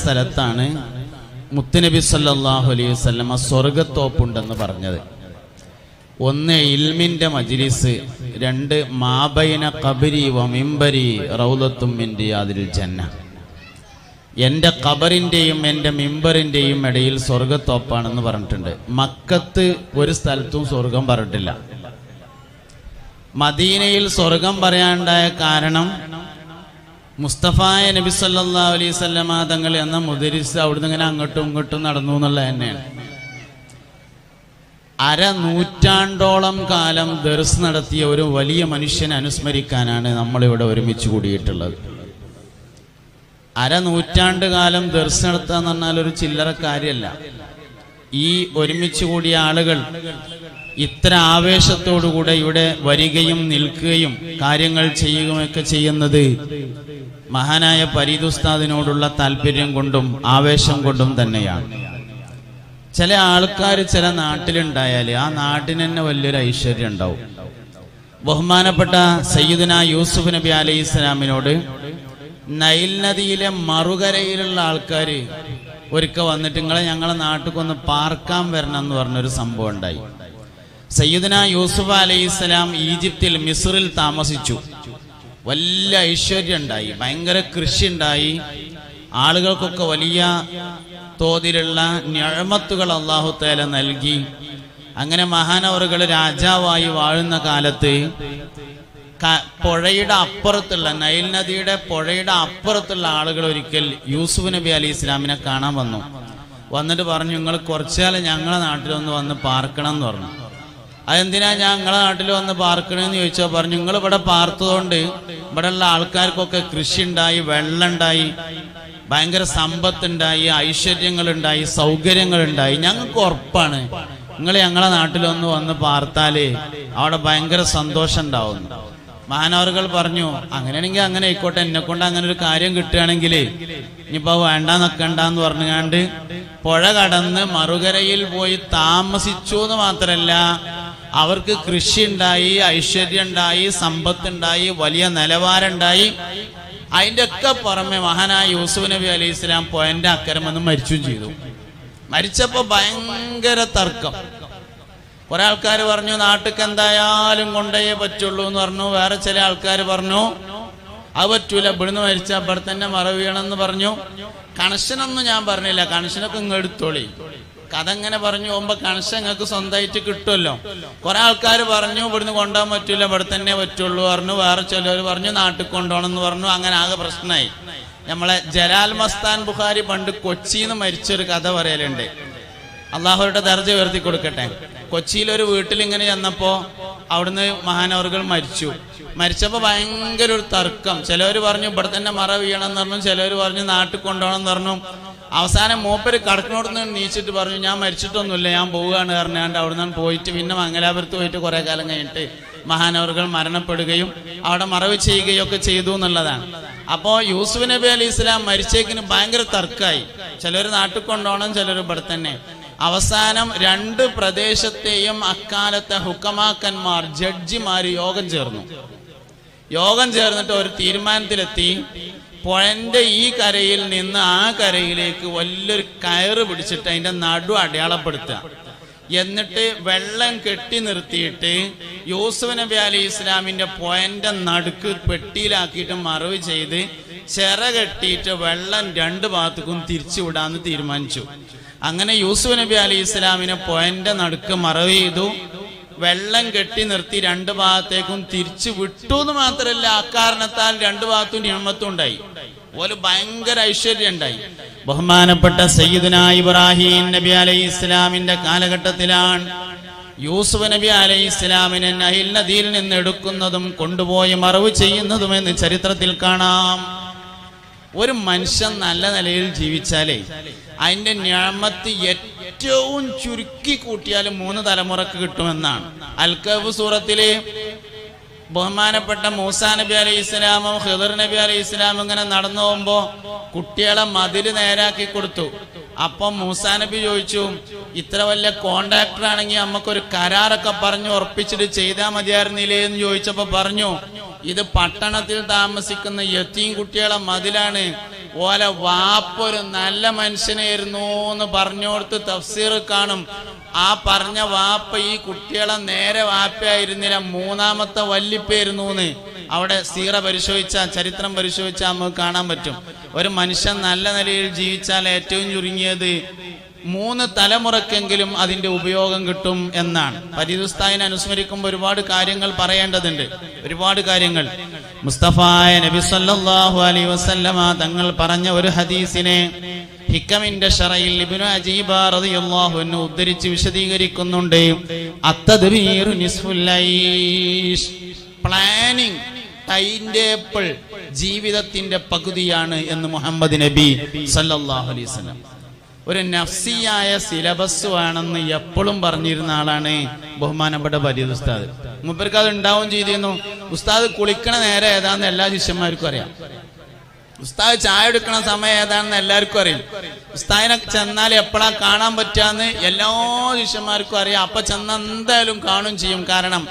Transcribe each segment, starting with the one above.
സ്ഥലത്താണ് മുത്തുനബി സല്ലല്ലാഹു അലൈഹി വസല്ലമ സ്വർഗത്തോപ്പുണ്ടെന്ന് പറഞ്ഞത്. ഒന്ന് ഇൽമിന്റെ മജ്ലിസ്, രണ്ട് മാബൈന ഖബരി വ മിംബരി റൗളത്തും മിൻ റിയാദിൽ ജന്ന. എൻ്റെ ഖബറിൻ്റെയും എൻ്റെ മിമ്പറിൻ്റെയും ഇടയിൽ സ്വർഗത്തോപ്പാണെന്ന് പറഞ്ഞിട്ടുണ്ട്. മക്കത്ത് ഒരു സ്ഥലത്തും സ്വർഗം പറഞ്ഞിട്ടില്ല. മദീനയിൽ സ്വർഗം പറയാനുണ്ടായ കാരണം മുസ്തഫായ നബി സല്ലല്ലാഹു അലൈഹി വസല്ലമ തങ്ങൾ എന്ന മുദരിസ് അവിടുന്ന് ഇങ്ങനെ അങ്ങോട്ടും ഇങ്ങോട്ടും നടന്നു എന്നുള്ളത് തന്നെയാണ്. നൂറ്റാണ്ടോളം കാലം ദർസ് നടത്തിയ ഒരു വലിയ മനുഷ്യനെ അനുസ്മരിക്കാനാണ് നമ്മളിവിടെ ഒരുമിച്ച് കൂടിയിട്ടുള്ളത്. നൂറ്റാണ്ട് കാലം ദർസ് നടത്തുക എന്ന് പറഞ്ഞാൽ ഒരു ചില്ലറ കാര്യമല്ല. ഈ ഒരുമിച്ച് കൂടിയ ആളുകൾ ഇത്ര ആവേശത്തോടുകൂടെ ഇവിടെ വരികയും നിൽക്കുകയും കാര്യങ്ങൾ ചെയ്യുകയൊക്കെ ചെയ്യുന്നത് മഹാനായ ഫരീദ് ഉസ്താദിനോടുള്ള താല്പര്യം കൊണ്ടും ആവേശം കൊണ്ടും തന്നെയാണ്. ചില ആൾക്കാർ ചില നാട്ടിലുണ്ടായാൽ ആ നാട്ടിന് തന്നെ വലിയൊരു ഐശ്വര്യം ഉണ്ടാവും. ബഹുമാനപ്പെട്ട സയ്യിദുനാ യൂസുഫ് നബി അലൈഹി ഇസ്ലാമിനോട് നൈൽ നദിയിലെ മറുകരയിലുള്ള ആൾക്കാർ ഒരിക്കൽ വന്നിട്ട് നിങ്ങളെ ഞങ്ങളെ നാട്ടിൽ പാർക്കാൻ വരണം എന്ന് പറഞ്ഞൊരു സംഭവം ഉണ്ടായി. സയ്യിദുനാ യൂസുഫ് അലൈഹി ഇസ്ലാം ഈജിപ്തിൽ മിസ്റിൽ താമസിച്ചു. വലിയ ഐശ്വര്യം ഉണ്ടായി, ഭയങ്കര കൃഷി ഉണ്ടായി, ആളുകൾക്കൊക്കെ വലിയ തോതിലുള്ള നിഅമത്തുകൾ അല്ലാഹു തആല നൽകി. അങ്ങനെ മഹാനവറുകൾ രാജാവായി വാഴുന്ന കാലത്ത് പുഴയുടെ അപ്പുറത്തുള്ള നൈൽ നദിയുടെ പുഴയുടെ അപ്പുറത്തുള്ള ആളുകൾ ഒരിക്കൽ യൂസുഫ് നബി അലൈഹി ഇസ്ലാമിനെ കാണാൻ വന്നു. വന്നിട്ട് പറഞ്ഞു, നിങ്ങൾ കുറച്ചുകാലം ഞങ്ങളെ നാട്ടിലൊന്ന് വന്ന് പാർക്കണം എന്ന് പറഞ്ഞു. അതെന്തിനാ ഞങ്ങളെ നാട്ടിൽ വന്ന് പാർക്കണമെന്ന് ചോദിച്ചാൽ പറഞ്ഞു, നിങ്ങൾ ഇവിടെ പാർത്തതുകൊണ്ട് ഇവിടെയുള്ള ആൾക്കാർക്കൊക്കെ കൃഷി ഉണ്ടായി, വെള്ളം ഉണ്ടായി, ഭയങ്കര സമ്പത്തുണ്ടായി, ഐശ്വര്യങ്ങളുണ്ടായി, സൗകര്യങ്ങളുണ്ടായി. ഞങ്ങൾക്ക് ഉറപ്പാണ് നിങ്ങൾ ഞങ്ങളെ നാട്ടിലൊന്ന് വന്ന് പാർത്താലേ അവിടെ ഭയങ്കര സന്തോഷം ഉണ്ടാവുന്നു. മഹാനവറുകൾ പറഞ്ഞു, അങ്ങനെയാണെങ്കിൽ അങ്ങനെ ആയിക്കോട്ടെ, എന്നെ കൊണ്ട് അങ്ങനെ ഒരു കാര്യം കിട്ടുകയാണെങ്കിൽ ഇനിയിപ്പോ വേണ്ട നിൽക്കണ്ടെന്ന് പറഞ്ഞുകൊണ്ട് പുഴ കടന്ന് മറുകരയിൽ പോയി താമസിച്ചു എന്ന് മാത്രല്ല, അവർക്ക് കൃഷി ഉണ്ടായി, ഐശ്വര്യം ഉണ്ടായി, സമ്പത്തുണ്ടായി, വലിയ നിലവാരമുണ്ടായി. അതിൻ്റെ ഒക്കെ പുറമെ മഹാനായ യൂസുഫ് നബി അലൈഹി ഇസ്ലാം പോയിന്റ് അക്കരമെന്ന് മരിച്ചും ചെയ്തു. മരിച്ചപ്പോ ഭയങ്കര തർക്കം. കുറെ ആൾക്കാർ പറഞ്ഞു നാട്ടിക്ക് എന്തായാലും കൊണ്ടേ പറ്റുള്ളൂ എന്ന് പറഞ്ഞു. വേറെ ചില ആൾക്കാർ പറഞ്ഞു അത് പറ്റൂല, ഇവിടുന്ന് മരിച്ചാൽ ഇവിടെ തന്നെ മറവ് ചെയ്യണമെന്ന് പറഞ്ഞു. കണക്ഷനൊന്നും ഞാൻ പറഞ്ഞില്ല, കണക്ഷനൊക്കെ ഇങ്ങ് എടുത്തോളി. കഥ ഇങ്ങനെ പറഞ്ഞു പോകുമ്പോ കണക്ഷൻ നിങ്ങൾക്ക് സ്വന്തമായിട്ട് കിട്ടുമല്ലോ. കുറെ ആൾക്കാർ പറഞ്ഞു ഇവിടുന്ന് കൊണ്ടുപോകാൻ പറ്റൂല, ഇവിടെ തന്നെ പറ്റുള്ളൂ പറഞ്ഞു. വേറെ ചിലർ പറഞ്ഞു നാട്ടിൽ കൊണ്ടുപോകണം എന്ന് പറഞ്ഞു. അങ്ങനെ ആകെ പ്രശ്നമായി. നമ്മളെ ജലാൽ മസ്താൻ ബുഖാരി പണ്ട് കൊച്ചിന്ന് മരിച്ചൊരു കഥ പറയലുണ്ട്. അള്ളാഹുരുടെ ദർജ ഉയർത്തി കൊടുക്കട്ടെ. കൊച്ചിയിലൊരു വീട്ടിൽ ഇങ്ങനെ ചെന്നപ്പോ അവിടുന്ന് മഹാനവറുകൾ മരിച്ചു. മരിച്ചപ്പോ ഭയങ്കര ഒരു തർക്കം. ചിലവർ പറഞ്ഞു ഇവിടെ തന്നെ മറവ് ചെയ്യണം എന്ന് പറഞ്ഞു, ചിലവർ പറഞ്ഞു നാട്ടിൽ കൊണ്ടുപോകണം എന്ന് പറഞ്ഞു. അവസാനം മൂപ്പര് കടക്കിനോടുന്ന് നീച്ചിട്ട് പറഞ്ഞു, ഞാൻ മരിച്ചിട്ടൊന്നുമില്ല, ഞാൻ പോവുകയാണ് പറഞ്ഞാണ്ട് അവിടെ നിന്ന് പോയിട്ട് പിന്നെ മംഗലാപുരത്ത് പോയിട്ട് കുറെ കാലം കഴിഞ്ഞിട്ട് മഹാനവറുകൾ മരണപ്പെടുകയും അവിടെ മറവ് ചെയ്യുകയും ഒക്കെ ചെയ്തു എന്നുള്ളതാണ്. അപ്പോ യൂസുഫ് നബി അലൈഹി ഇസ്ലാം മരിച്ചേക്കിന് ഭയങ്കര തർക്കമായി. ചിലർ നാട്ടിൽ കൊണ്ടുപോകണം, ചിലർ ഇവിടെ തന്നെ. അവസാനം രണ്ട് പ്രദേശത്തെയും അക്കാലത്തെ ഹുക്കമാക്കന്മാർ, ജഡ്ജിമാര് യോഗം ചേർന്നു. യോഗം ചേർന്നിട്ട് ഒരു തീരുമാനത്തിലെത്തി, പുഴന്റെ ഈ കരയിൽ നിന്ന് ആ കരയിലേക്ക് വലിയൊരു കയറ് പിടിച്ചിട്ട് അതിന്റെ നടു അടയാളപ്പെടുത്തുക. എന്നിട്ട് വെള്ളം കെട്ടി നിർത്തിയിട്ട് യൂസുഫ് നബി അലൈഹി ഇസ്ലാമിന്റെ പുഴന്റെ നടുക്ക് പെട്ടിയിലാക്കിയിട്ട് മറവ് ചെയ്ത് ചിറ കെട്ടിയിട്ട് വെള്ളം രണ്ട് ഭാഗത്തേക്കും തിരിച്ചുവിടാന്ന് തീരുമാനിച്ചു. അങ്ങനെ യൂസുഫ് നബി അലൈഹി ഇസ്ലാമിനെ പുഴന്റെ നടുക്ക് മറവ് ചെയ്തു, വെള്ളം കെട്ടി നിർത്തി രണ്ട് ഭാഗത്തേക്കും തിരിച്ചു വിട്ടു എന്ന് മാത്രമല്ല, അക്കാരണത്താൽ രണ്ട് ഭാഗത്തും നിഅമത്തും ഉണ്ടായി, ഒരു ഭയങ്കര ഐശ്വര്യം ഉണ്ടായി. ബഹുമാനപ്പെട്ട സയ്യിദുനാ ഇബ്രാഹിം നബി അലൈഹി ഇസ്ലാമിന്റെ കാലഘട്ടത്തിലാണ് യൂസുഫ് നബി അലൈഹി ഇസ്ലാമിനെ നൈൽ നദിയിൽ നിന്ന് എടുക്കുന്നതും കൊണ്ടുപോയി മറവ് ചെയ്യുന്നതുമെന്ന് ചരിത്രത്തിൽ കാണാം. ഒരു മനുഷ്യൻ നല്ല നിലയിൽ ജീവിച്ചാലേ അതിന്റെ നിഅമത്ത് ഏറ്റവും ചുരുക്കി കൂട്ടിയാൽ 3 തലമുറക്ക് കിട്ടുമെന്നാണ്. അൽ-കഹ്ഫ് സൂറത്തിലെ ബഹുമാനപ്പെട്ട മൂസാ നബി അലൈഹി ഇസ്ലാമും ഖിദർ നബി അലൈഹി ഇസ്ലാമും ഇങ്ങനെ നടന്നു പോകുമ്പോ കുട്ടികളെ മതില് നേരാക്കി കൊടുത്തു. അപ്പം മൂസാ നബി ചോദിച്ചു, ഇത്ര വലിയ കോൺട്രാക്ടർ ആണെങ്കിൽ നമുക്കൊരു കരാറൊക്കെ പറഞ്ഞു ഉറപ്പിച്ചിട്ട് ചെയ്താൽ മതിയായിരുന്നില്ലേ എന്ന് ചോദിച്ചപ്പോ പറഞ്ഞു, ഇത് പട്ടണത്തിൽ താമസിക്കുന്ന യതീം കുട്ടികളെ മതിലാണ്, ഓലെ വാപ്പൊരു നല്ല മനുഷ്യനായിരുന്നു എന്ന് പറഞ്ഞോടത്ത് തഫ്സീർ കാണും. ആ പറഞ്ഞ വാപ്പ ഈ കുട്ടികളെ നേരെ വാപ്പയായിരുന്നില്ല, മൂന്നാമത്തെ വല്ലിപ്പായിരുന്നു എന്ന് അവിടെ സീറ പരിശോധിച്ചാൽ, ചരിത്രം പരിശോധിച്ചാൽ നമുക്ക് കാണാൻ പറ്റും. ഒരു മനുഷ്യൻ നല്ല നിലയിൽ ജീവിച്ചാൽ ഏറ്റവും ചുരുങ്ങിയത് 3 തലമുറക്കെങ്കിലും അതിന്റെ ഉപയോഗം കിട്ടും എന്നാണ്. പരിദുസ്തായിനെ അനുസ്മരിക്കുമ്പോൾ ഒരുപാട് കാര്യങ്ങൾ പറയേണ്ടതുണ്ട്, ഒരുപാട് കാര്യങ്ങൾ. മുസ്തഫായ നബി സല്ലല്ലാഹു അലൈഹി വസല്ലമ തങ്ങൾ പറഞ്ഞ ഒരു ഹദീസിനെ ഹിക്കമിന്റെ ശറയിൽ ഇബ്നു അജീബ റളിയല്ലാഹു അൻഹു ഉദ്ധരിച്ച് വിശദീകരിക്കുന്നുണ്ട്. അത്തദ്ബീറു നിസ്ഫുൽ ഐഷ്, പ്ലാനിങ്, ടൈം ടേബിൾ ജീവിതത്തിന്റെ പകുതിയാണ് എന്ന് മുഹമ്മദ് നബി സല്ലല്ലാഹു അലൈഹി വസല്ലം. ഒരു നഫ്സിയായ സിലബസ് വേണമെന്ന് എപ്പോഴും പറഞ്ഞിരുന്ന ആളാണ് ബഹുമാനപ്പെട്ട പരീദ് ഉസ്താദ്. മൂപ്പർക്ക് അത് ഉണ്ടാവും ചെയ്തിരുന്നു. ഉസ്താദ് കുളിക്കണ നേരം ഏതാണെന്ന് എല്ലാ ശിഷ്യന്മാർക്കും അറിയാം. ഉസ്താദ് ചായ എടുക്കണ സമയം ഏതാണെന്ന് എല്ലാവർക്കും അറിയും. ഉസ്താദിനെ ചെന്നാൽ എപ്പോഴാ കാണാൻ പറ്റാന്ന് എല്ലാ ശിഷ്യന്മാർക്കും അറിയാം. അപ്പൊ ചെന്ന എന്തായാലും കാണും ചെയ്യും. കാരണം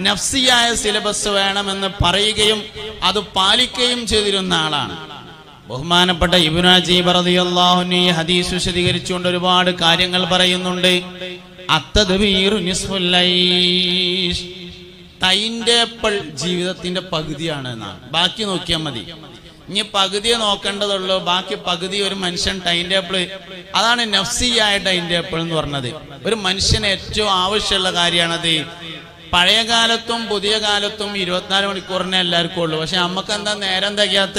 നഫ്സിയായ സിലബസ് വേണമെന്ന് പറയുകയും അത് പാലിക്കുകയും ചെയ്തിരുന്ന ആളാണ് ബഹുമാനപ്പെട്ട ഇബ്നു അജീബ് റളിയല്ലാഹു അൻഹു. ഈ ഹദീസ് വിശദീകരിച്ചുകൊണ്ട് ഒരുപാട് കാര്യങ്ങൾ പറയുന്നുണ്ട്. അത്തദ്ബീറു നിസ്ഫുൽ ഐഷ്, ടൈം ടേബിൾ ജീവിതത്തിന്റെ പകുതിയാണ് എന്നാണ്. ബാക്കി നോക്കിയാൽ മതി. ഇനി പകുതിയെ നോക്കേണ്ടതുള്ളൂ, ബാക്കി പകുതി ഒരു മനുഷ്യൻ ടൈം ടേബിൾ, അതാണ് നഫ്സിയായ ടൈം ടേബിൾ എന്ന് പറഞ്ഞത്. ഒരു മനുഷ്യന് ഏറ്റവും ആവശ്യമുള്ള കാര്യമാണത്. പഴയ കാലത്തും പുതിയ കാലത്തും 24 മണിക്കൂറിനെ എല്ലാവർക്കും ഉള്ളൂ. പക്ഷെ നമുക്ക് എന്താ നേരം തികയാത്ത?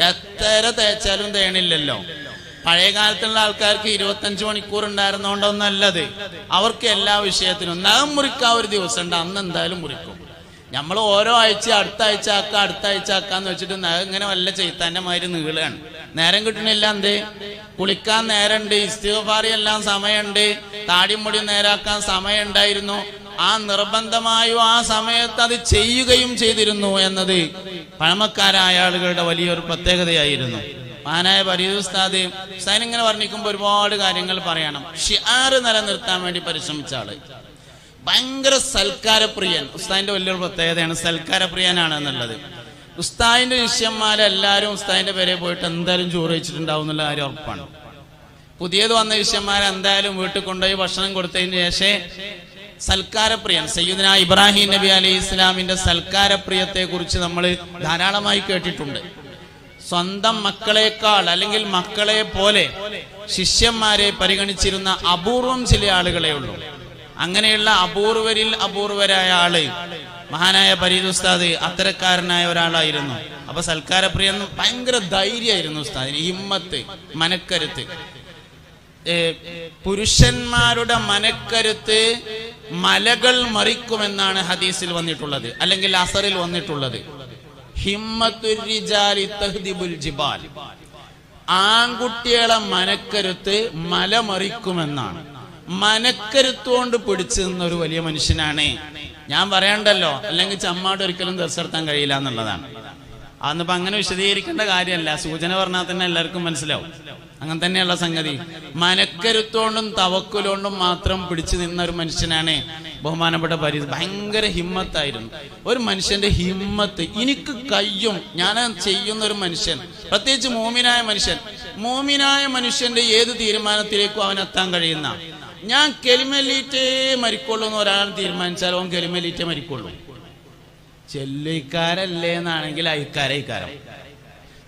എത്ര തേച്ചാലും തേണില്ലല്ലോ. പഴയ കാലത്തുള്ള ആൾക്കാർക്ക് 25 മണിക്കൂർ ഉണ്ടായിരുന്നോണ്ടൊന്നല്ലത്. അവർക്ക് എല്ലാ വിഷയത്തിനും നഖം മുറിക്കാൻ ഒരു ദിവസം ഉണ്ട്, അന്ന് എന്തായാലും മുറിക്കും. നമ്മൾ ഓരോ ആഴ്ച അടുത്ത ആഴ്ച ആക്കാം, അടുത്ത ആഴ്ച ആക്കാന്ന് വെച്ചിട്ട് നഖം ഇങ്ങനെ വല്ല ചെയ്ത്താന്റെ മാതിരി നീളുകയാണ്. നേരം കിട്ടണില്ല. എന്തേ? കുളിക്കാൻ നേരമുണ്ട്, ഇസ്തിഗ്ഫാറി എല്ലാം സമയമുണ്ട്, താടിമുടി നേരാക്കാൻ സമയം ഉണ്ടായിരുന്നു. ആ നിർബന്ധമായും ആ സമയത്ത് അത് ചെയ്യുകയും ചെയ്തിരുന്നു എന്നത് പഴമക്കാരായ ആളുകളുടെ വലിയൊരു പ്രത്യേകതയായിരുന്നു. മഹാനായ പരീദ് ഉസ്താദ് ഇങ്ങനെ വർണ്ണിക്കുമ്പോൾ ഒരുപാട് കാര്യങ്ങൾ പറയണം. ഷിആർ നിലനിർത്താൻ വേണ്ടി പരിശ്രമിച്ച ആള്, ഭയങ്കര സൽക്കാരപ്രിയൻ. ഉസ്താദിന്റെ വലിയൊരു പ്രത്യേകതയാണ് സൽക്കാരപ്രിയനാണ് എന്നുള്ളത്. ഉസ്താദിന്റെ ശിഷ്യന്മാരെല്ലാരും ഉസ്താദിന്റെ പേരെ പോയിട്ട് എന്തായാലും ചോറ് വെച്ചിട്ടുണ്ടാവും എന്നുള്ള കാര്യം ഉറപ്പാണ്. പുതിയത് വന്ന ശിഷ്യന്മാരെ എന്തായാലും വീട്ടിൽ കൊണ്ടുപോയി ഭക്ഷണം കൊടുത്തതിന് ശേഷം സൽക്കാരപ്രിയൻ സയ്യിദുനാ ഇബ്രാഹിം നബി അലൈഹി ഇസ്ലാമിന്റെ സൽക്കാരപ്രിയത്തെ കുറിച്ച് നമ്മൾ ധാരാളമായി കേട്ടിട്ടുണ്ട്. സ്വന്തം മക്കളെക്കാൾ അല്ലെങ്കിൽ മക്കളെ പോലെ ശിഷ്യന്മാരെ പരിഗണിച്ചിരുന്ന അപൂർവം ചില ആളുകളെ ഉള്ളൂ. അങ്ങനെയുള്ള അപൂർവരിൽ അപൂർവരായ ആള് മഹാനായ പരീദ് ഉസ്താദ് അത്തരക്കാരനായ ഒരാളായിരുന്നു. അപ്പൊ സൽക്കാരപ്രിയൻ, ഭയങ്കര ധൈര്യമായിരുന്നു ഉസ്താദിന്, ഹിമ്മത്ത്, മനക്കരുത്ത്. പുരുഷന്മാരുടെ മനക്കരുത്ത് മലകൾ മറിക്കുമെന്നാണ് ഹദീസിൽ വന്നിട്ടുള്ളത്, അല്ലെങ്കിൽ അസറിൽ വന്നിട്ടുള്ളത്. ഹിമ്മത്തുർ റിജാലി തഹ്ദിബുൽ ജിബാൽ, ആൺകുട്ടികളെ മനക്കരുത്ത് മല മറിക്കുമെന്നാണ്. മനക്കരുത്തുകൊണ്ട് പിടിച്ചു നിന്ന ഒരു വലിയ മനുഷ്യനാണ്. ഞാൻ പറയണ്ടല്ലോ, അല്ലെങ്കിൽ ചമ്മാട് ഒരിക്കലും ദർശനത്താൻ കഴിയില്ല എന്നുള്ളതാണ്. അന്നിപ്പോ അങ്ങനെ വിശദീകരിക്കേണ്ട കാര്യമല്ല, സൂചന പറഞ്ഞാൽ തന്നെ എല്ലാവർക്കും മനസ്സിലാവും. അങ്ങനെ തന്നെയുള്ള സംഗതി. മനക്കരുത്തോണ്ടും തവക്കുലോണ്ടും മാത്രം പിടിച്ചു നിന്ന ഒരു മനുഷ്യനാണ് ബഹുമാനപ്പെട്ട പരീദ്. ഭയങ്കര ഹിമ്മത്തായിരുന്നു. ഒരു മനുഷ്യന്റെ ഹിമ്മത്ത്, എനിക്ക് കഴിയും, ഞാൻ ചെയ്യുന്ന ഒരു മനുഷ്യൻ, പ്രത്യേകിച്ച് മോമിനായ മനുഷ്യന്റെ ഏത് തീരുമാനത്തിലേക്കും അവനെത്താൻ കഴിയുന്ന. ഞാൻ കെലിമല്ലിറ്റേ മരിക്കുള്ളൂ എന്ന് ഒരാൾ തീരുമാനിച്ചാൽ അവൻ കെലിമല്ലിറ്റേ മരിക്കുള്ളൂ. ചെല്ലിക്കാരല്ലേ എന്നാണെങ്കിൽ അയിക്കാരം.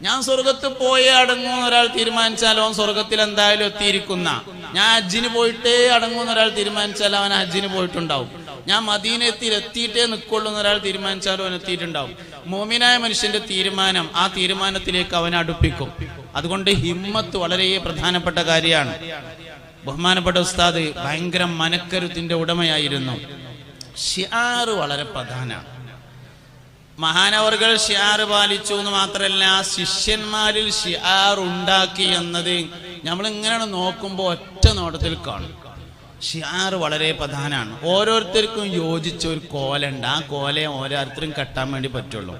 ഞാൻ സ്വർഗത്ത് പോയേ അടങ്ങുമെന്ന് ഒരാൾ തീരുമാനിച്ചാലോ അവൻ സ്വർഗത്തിൽ എന്തായാലും എത്തിയിരിക്കുന്ന. ഞാൻ ഹജ്ജിന് പോയിട്ടേ അടങ്ങുമെന്ന് ഒരാൾ തീരുമാനിച്ചാൽ അവൻ ഹജ്ജിന് പോയിട്ടുണ്ടാവും. ഞാൻ മദീനത്തിൽ എത്തിയിട്ടേ നിൽക്കുള്ളൂ എന്ന് ഒരാൾ തീരുമാനിച്ചാലും അവൻ എത്തിയിട്ടുണ്ടാവും. മോമിനായ മനുഷ്യന്റെ തീരുമാനം ആ തീരുമാനത്തിലേക്ക് അവനെ അടുപ്പിക്കും. അതുകൊണ്ട് ഹിമ്മത്ത് വളരെ പ്രധാനപ്പെട്ട കാര്യമാണ്. ബഹുമാനപ്പെട്ട ഉസ്താദ് ഭയങ്കര മനക്കരുത്തിന്റെ ഉടമയായിരുന്നു. ഷിആർ വളരെ പ്രധാനമാണ്. മഹാനവർകൾ ഷിആർ പാലിച്ചു എന്ന് മാത്രമല്ല, ശിഷ്യന്മാരിൽ ഷിആർ ഉണ്ടാക്കി എന്നത് നമ്മൾ ഇങ്ങനെ നോക്കുമ്പോൾ ഒറ്റ നോട്ടത്തിൽ കാണും. ഷിആർ വളരെ പ്രധാനമാണ്. ഓരോരുത്തർക്കും യോജിച്ച ഒരു കോലുണ്ട്. ആ കോലയെ ഓരോരുത്തരും കെട്ടാൻ വേണ്ടി പറ്റുള്ളൂ.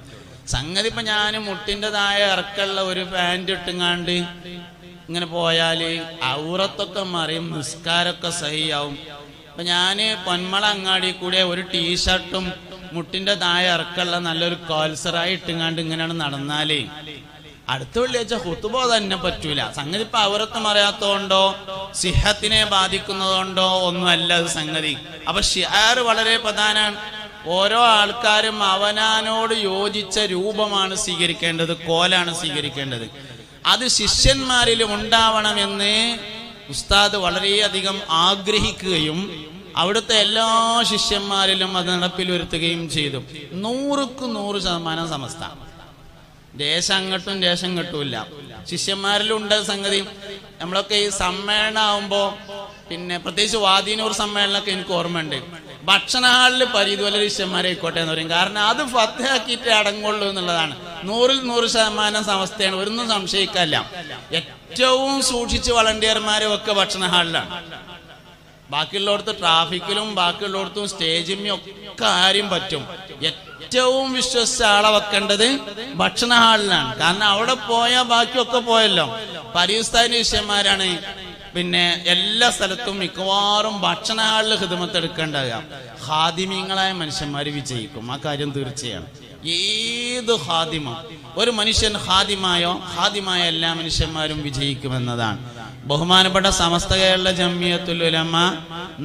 സംഗതി ഇപ്പൊ ഞാൻ മുട്ടിൻ്റെതായ ഇറക്കമുള്ള ഒരു പാൻറ് ഇട്ടുങ്ങാണ്ട് ഇങ്ങനെ പോയാല് ഔറത്തൊക്കെ മറിയും, നിസ്കാരമൊക്കെ സഹിയാവും. അപ്പൊ ഞാന് പൊന്മള അങ്ങാടി കൂടെ ഒരു ടീഷർട്ടും മുട്ടിന്റെ താഴെ ഇറക്കമുള്ള നല്ലൊരു കോൽസറായി ഇട്ടുങ്ങാണ്ട് ഇങ്ങനെയാണ് നടന്നാലേ അടുത്ത വെള്ളിയാഴ്ച ഖുതുബ തന്നെ പറ്റൂല. സംഗതി ഇപ്പൊ അവരൊന്നും അറിയാത്തതുകൊണ്ടോ സിഹത്തിനെ ബാധിക്കുന്നതുകൊണ്ടോ ഒന്നുമല്ല അത് സംഗതി. അപ്പൊ ഷിആർ വളരെ പ്രധാനമാണ്. ഓരോ ആൾക്കാരും അവനാനോട് യോജിച്ച രൂപമാണ് സ്വീകരിക്കേണ്ടത്, കോലാണ് സ്വീകരിക്കേണ്ടത്. അത് ശിഷ്യന്മാരിലും ഉണ്ടാവണമെന്ന് ഉസ്താദ് വളരെയധികം ആഗ്രഹിക്കുകയും അവിടുത്തെ എല്ലാ ശിഷ്യന്മാരിലും അത് നടപ്പിൽ വരുത്തുകയും ചെയ്തു. 100% സമസ്ത. ദേശം അങ്ങോട്ടും ദേശം ഇങ്ങോട്ടുമില്ല. ശിഷ്യന്മാരിലുണ്ട് സംഗതി. നമ്മളൊക്കെ ഈ സമ്മേളനം ആവുമ്പോ, പിന്നെ പ്രത്യേകിച്ച് വാദീനൂർ സമ്മേളനമൊക്കെ എനിക്ക് ഓർമ്മയുണ്ട്. ഭക്ഷണ ഹാളിൽ പരിതുവല്ല ശിഷ്യന്മാരായിക്കോട്ടെ എന്ന് പറയും. കാരണം അത് ഫത്തഹാക്കിയിട്ട് അടങ്ങുള്ളൂ എന്നുള്ളതാണ്. 100% സമസ്തയാണ്, ഒന്നും സംശയിക്കല്ല. ഏറ്റവും സൂക്ഷിച്ച് വളണ്ടിയർമാരും ഒക്കെ ഭക്ഷണ ഹാളിലാണ്. ബാക്കിയുള്ളടത്ത് ട്രാഫിക്കിലും ബാക്കിയുള്ളടത്തും സ്റ്റേജിലും ഒക്കെ ആരും പറ്റും. ഏറ്റവും വിശ്വസിച്ച ആളെ വെക്കേണ്ടത് ഭക്ഷണ ഹാളിലാണ്. കാരണം അവിടെ പോയാൽ ബാക്കിയൊക്കെ പോയല്ലോ. പരിസ്ഥാന ശിഷ്യന്മാരാണ് പിന്നെ എല്ലാ സ്ഥലത്തും മിക്കവാറും ഭക്ഷണ ഹാളിൽ ഖിദ്മത്ത് എടുക്കേണ്ടാകുക. ഖാദിമീങ്ങളായ മനുഷ്യന്മാർ വിജയിക്കും, ആ കാര്യം തീർച്ചയാണ്. ഏത് ഖാദിമ, ഒരു മനുഷ്യൻ ഖാദിമായ എല്ലാ മനുഷ്യന്മാരും വിജയിക്കുമെന്നതാണ്. ബഹുമാനപ്പെട്ട സമസ്ത കേരള ജംഇയ്യത്തുൽ ഉലമ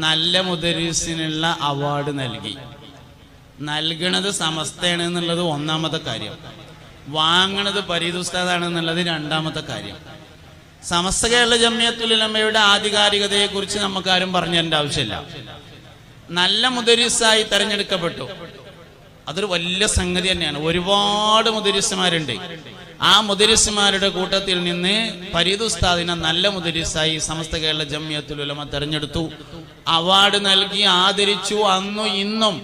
നല്ല മുദരിസിനുള്ള അവാർഡ് നൽകണത് സമസ്തയാണ് എന്നുള്ളത് ഒന്നാമത്തെ കാര്യം. വാങ്ങണത് ഫരീദ് ഉസ്താദാണ് എന്നുള്ളത് രണ്ടാമത്തെ കാര്യം. സമസ്ത കേരള ജംഇയ്യത്തുൽ ഉലമയുടെ ആധികാരികതയെ കുറിച്ച് നമുക്കാരും പറഞ്ഞു തരേണ്ട ആവശ്യമില്ല. നല്ല മുദരിസായി തെരഞ്ഞെടുക്കപ്പെട്ടു, അതൊരു വലിയ സംഗതി തന്നെയാണ്. ഒരുപാട് മുദരിസ്മാരുണ്ട്. ആ മുദരിസ്മാരുടെ കൂട്ടത്തിൽ നിന്ന് ഫരീദ് ഉസ്താദിനെ നല്ല മുദരിസായി സമസ്ത കേരള ജംഇയ്യത്തുൽ ഉലമ തെരഞ്ഞെടുത്തു, അവാർഡ് നൽകി ആദരിച്ചു. അന്നും ഇന്നും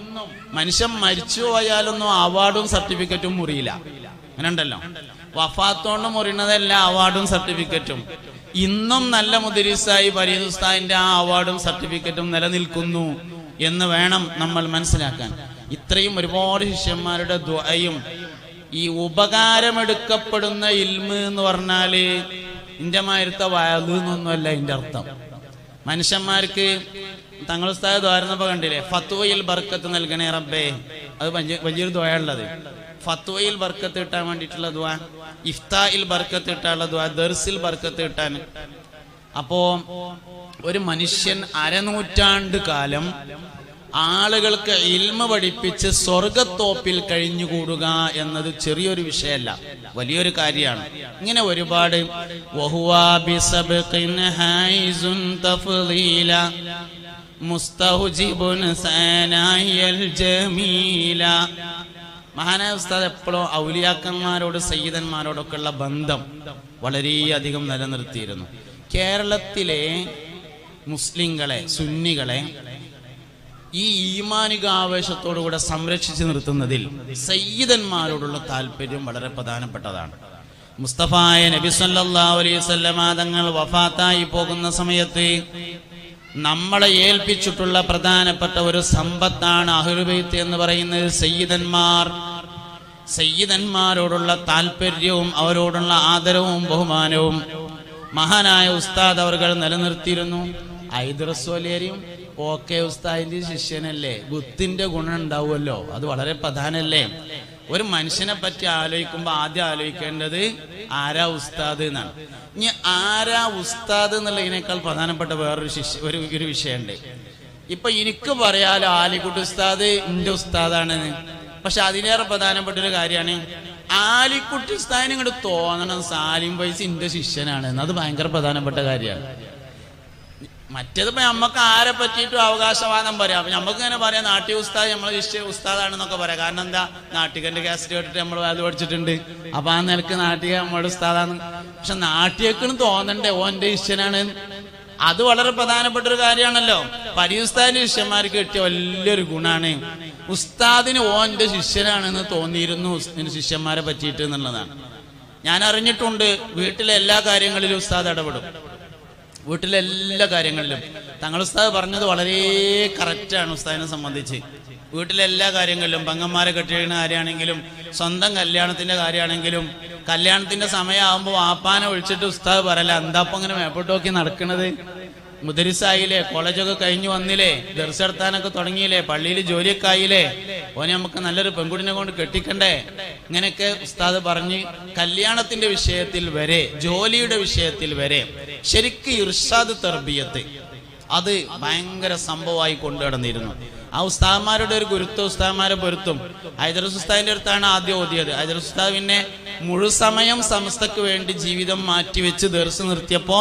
മനുഷ്യൻ മരിച്ചു പോയാലൊന്നും അവാർഡും സർട്ടിഫിക്കറ്റും മുറിയില്ല. അങ്ങനെ ഉണ്ടല്ലോ, വഫാത്തോണ്ട് മുറിയുന്നതല്ല അവാർഡും സർട്ടിഫിക്കറ്റും. ഇന്നും നല്ല മുദരിസായി ഫരീദ് ഉസ്താദിന്റെ ആ അവാർഡും സർട്ടിഫിക്കറ്റും നിലനിൽക്കുന്നു എന്ന് വേണം നമ്മൾ മനസ്സിലാക്കാൻ. ഇത്രയും ഒരുപാട് ശിഷ്യന്മാരുടെ ദുആയും ഈ ഉപകാരമെടുക്കപ്പെടുന്ന ഇൽമ് എന്ന് പറഞ്ഞാല് ഇന്റെ മാതിരത്തെ വയത് എന്നൊന്നുമല്ല ഇതിന്റെ അർത്ഥം. മനുഷ്യന്മാർക്ക് തങ്ങൾ ഉസ്താദ് ദ്വാരുന്നപ്പോ കണ്ടില്ലേ, ഫത്വയിൽ ബർക്കത്ത് നൽകണേ റബ്ബേ. അത് വലിയൊരു ദ്വായുള്ളത്. ഫത്വയിൽ ബർക്കത്ത് കിട്ടാൻ വേണ്ടിയിട്ടുള്ള ദ്വാ, ഇഫ്തായിൽ ബർക്കത്ത് കിട്ടാനുള്ള ദ്വാ, ദർസിൽ ബർക്കത്ത് കിട്ടാൻ. അപ്പോ ഒരു മനുഷ്യൻ 1/2 നൂറ്റാണ്ട് കാലം ആളുകൾക്ക് ഇൽമ പഠിപ്പിച്ച് സ്വർഗത്തോപ്പിൽ കഴിഞ്ഞുകൂടുക എന്നത് ചെറിയൊരു വിഷയമല്ല, വലിയൊരു കാര്യമാണ്. ഇങ്ങനെ ഒരുപാട് മഹാനായ ഉസ്താദ് എപ്പോഴും ഔലിയാക്കന്മാരോട് സയ്യിദന്മാരോടൊക്കെ ഉള്ള ബന്ധം വളരെയധികം നിലനിർത്തിയിരുന്നു. കേരളത്തിലെ മുസ്ലിങ്ങളെ, സുന്നികളെ ഈ ഈമാനിക ആവേശത്തോടുകൂടെ സംരക്ഷിച്ചു നിർത്തുന്നതിൽ സയ്യിദന്മാരോടുള്ള താല്പര്യം വളരെ പ്രധാനപ്പെട്ടതാണ്. മുസ്തഫായ നബി സല്ലല്ലാഹു അലൈഹി വസല്ലമ തങ്ങൾ വഫാത്തായി പോകുന്ന സമയത്ത് നമ്മളെ ഏൽപ്പിച്ചിട്ടുള്ള പ്രധാനപ്പെട്ട ഒരു സമ്പത്താണ് അഹ്ലുൽ ബൈത്ത് എന്ന് പറയുന്നത്. സയ്യിദന്മാരോടുള്ള താല്പര്യവും അവരോടുള്ള ആദരവും ബഹുമാനവും മഹാനായ ഉസ്താദ് അവർകൾ നിലനിർത്തിയിരുന്നു. ഐദ്രസ്വലിയരും ഓക്കെ ഉസ്താദിന്റെ ശിഷ്യനല്ലേ, ഗുത്തിന്റെ ഗുണം ഉണ്ടാവുമല്ലോ, അത് വളരെ പ്രധാനല്ലേ. ഒരു മനുഷ്യനെ പറ്റി ആലോചിക്കുമ്പോൾ ആദ്യം ആലോചിക്കേണ്ടത് ആരാ ഉസ്താദ് എന്നാണ്. ഇനി ആരാ ഉസ്താദ് എന്നുള്ളതിനേക്കാൾ പ്രധാനപ്പെട്ട വേറൊരു വിഷയമുണ്ട്. ഇപ്പൊ എനിക്ക് പറയാലോ ആലിക്കുട്ടി ഉസ്താദ് എന്റെ ഉസ്താദാണെന്ന്, പക്ഷെ അതിലേറെ പ്രധാനപ്പെട്ട ഒരു കാര്യമാണ് ആലിക്കുട്ടി ഉസ്താദിന് ഇങ്ങോട്ട് തോന്നണം സാലിം ഫൈസി എന്റെ ശിഷ്യനാണെന്ന്. അത് ഭയങ്കര പ്രധാനപ്പെട്ട കാര്യമാണ്. മറ്റേതിപ്പോ നമ്മക്ക് ആരെ പറ്റിയിട്ടും അവകാശവാദം പറയാം. അപ്പൊ നമുക്ക് ഇങ്ങനെ പറയാം നാട്ടിക ഉസ്താദ് നമ്മളെ ശിഷ്യ ഉസ്താദാണെന്നൊക്കെ പറയാം. കാരണം എന്താ, നാട്ടികന്റെ കാസറ്റ് കേട്ടിട്ട് നമ്മൾ അത് പഠിച്ചിട്ടുണ്ട്. അപ്പൊ ആ നിലക്ക് നാട്ടിക നമ്മുടെ ഉസ്താദാണ്. പക്ഷെ നാട്ടികക്കിനും തോന്നണ്ടേ ഓ എന്റെ ശിഷ്യനാണ്. അത് വളരെ പ്രധാനപ്പെട്ട ഒരു കാര്യമാണല്ലോ. പരിയുസ്താദിന്റെ ശിഷ്യന്മാർക്ക് കിട്ടിയ വലിയൊരു ഗുണാണ് ഉസ്താദിന് ഓ എന്റെ ശിഷ്യനാണെന്ന് തോന്നിയിരുന്നു ശിഷ്യന്മാരെ പറ്റിയിട്ട് എന്നുള്ളതാണ്. ഞാൻ അറിഞ്ഞിട്ടുണ്ട്, വീട്ടിലെ എല്ലാ കാര്യങ്ങളിലും ഉസ്താദ് ഇടപെടും. വീട്ടിലെ എല്ലാ കാര്യങ്ങളിലും തങ്ങൾ ഉസ്താദ് പറഞ്ഞത് വളരെ കറക്റ്റാണ്. ഉസ്താദിനെ സംബന്ധിച്ച് വീട്ടിലെ എല്ലാ കാര്യങ്ങളിലും, പെങ്ങന്മാരെ കെട്ടിയിടുന്ന കാര്യമാണെങ്കിലും സ്വന്തം കല്യാണത്തിന്റെ കാര്യമാണെങ്കിലും, കല്യാണത്തിന്റെ സമയമാകുമ്പോൾ വാപ്പാനെ ഒഴിച്ചിട്ട് ഉസ്താദ് പറയല എന്താപ്പം അങ്ങനെ മേപ്പോട്ട് നോക്കി നടക്കണത്, മുദരിസായില്ലേ, കോളേജൊക്കെ കഴിഞ്ഞു വന്നില്ലേ, ദർസ് നടത്താനൊക്കെ തുടങ്ങിയില്ലേ, പള്ളിയിൽ ജോലിയൊക്കെ ആയില്ലേ, ഓനെ നമുക്ക് നല്ലൊരു പെൺകുട്ടിനെ കൊണ്ട് കെട്ടിക്കണ്ടേ, ഇങ്ങനെയൊക്കെ ഉസ്താദ് പറഞ്ഞ് കല്യാണത്തിന്റെ വിഷയത്തിൽ വരെ, ജോലിയുടെ വിഷയത്തിൽ വരെ ശരിക്കും ഇർഷാദ് തർബിയത്ത് അത് ഭയങ്കര സംഭവമായി കൊണ്ടുനടന്നിരുന്നു. ആ ഉസ്താദ്മാരുടെ ഒരു ഗുരുത്വം ഉസ്താദ്മാരെ പൊരുത്തും. ഹൈദരസ് ഉസ്താദിന്റെ അടുത്താണ് ആദ്യം ഓതിയത്. ഹൈദരസ് ഉസ്താദ് പിന്നെ മുഴുസമയം സമസ്തക്ക് വേണ്ടി ജീവിതം മാറ്റിവെച്ച് ദർസ് നിർത്തിയപ്പോ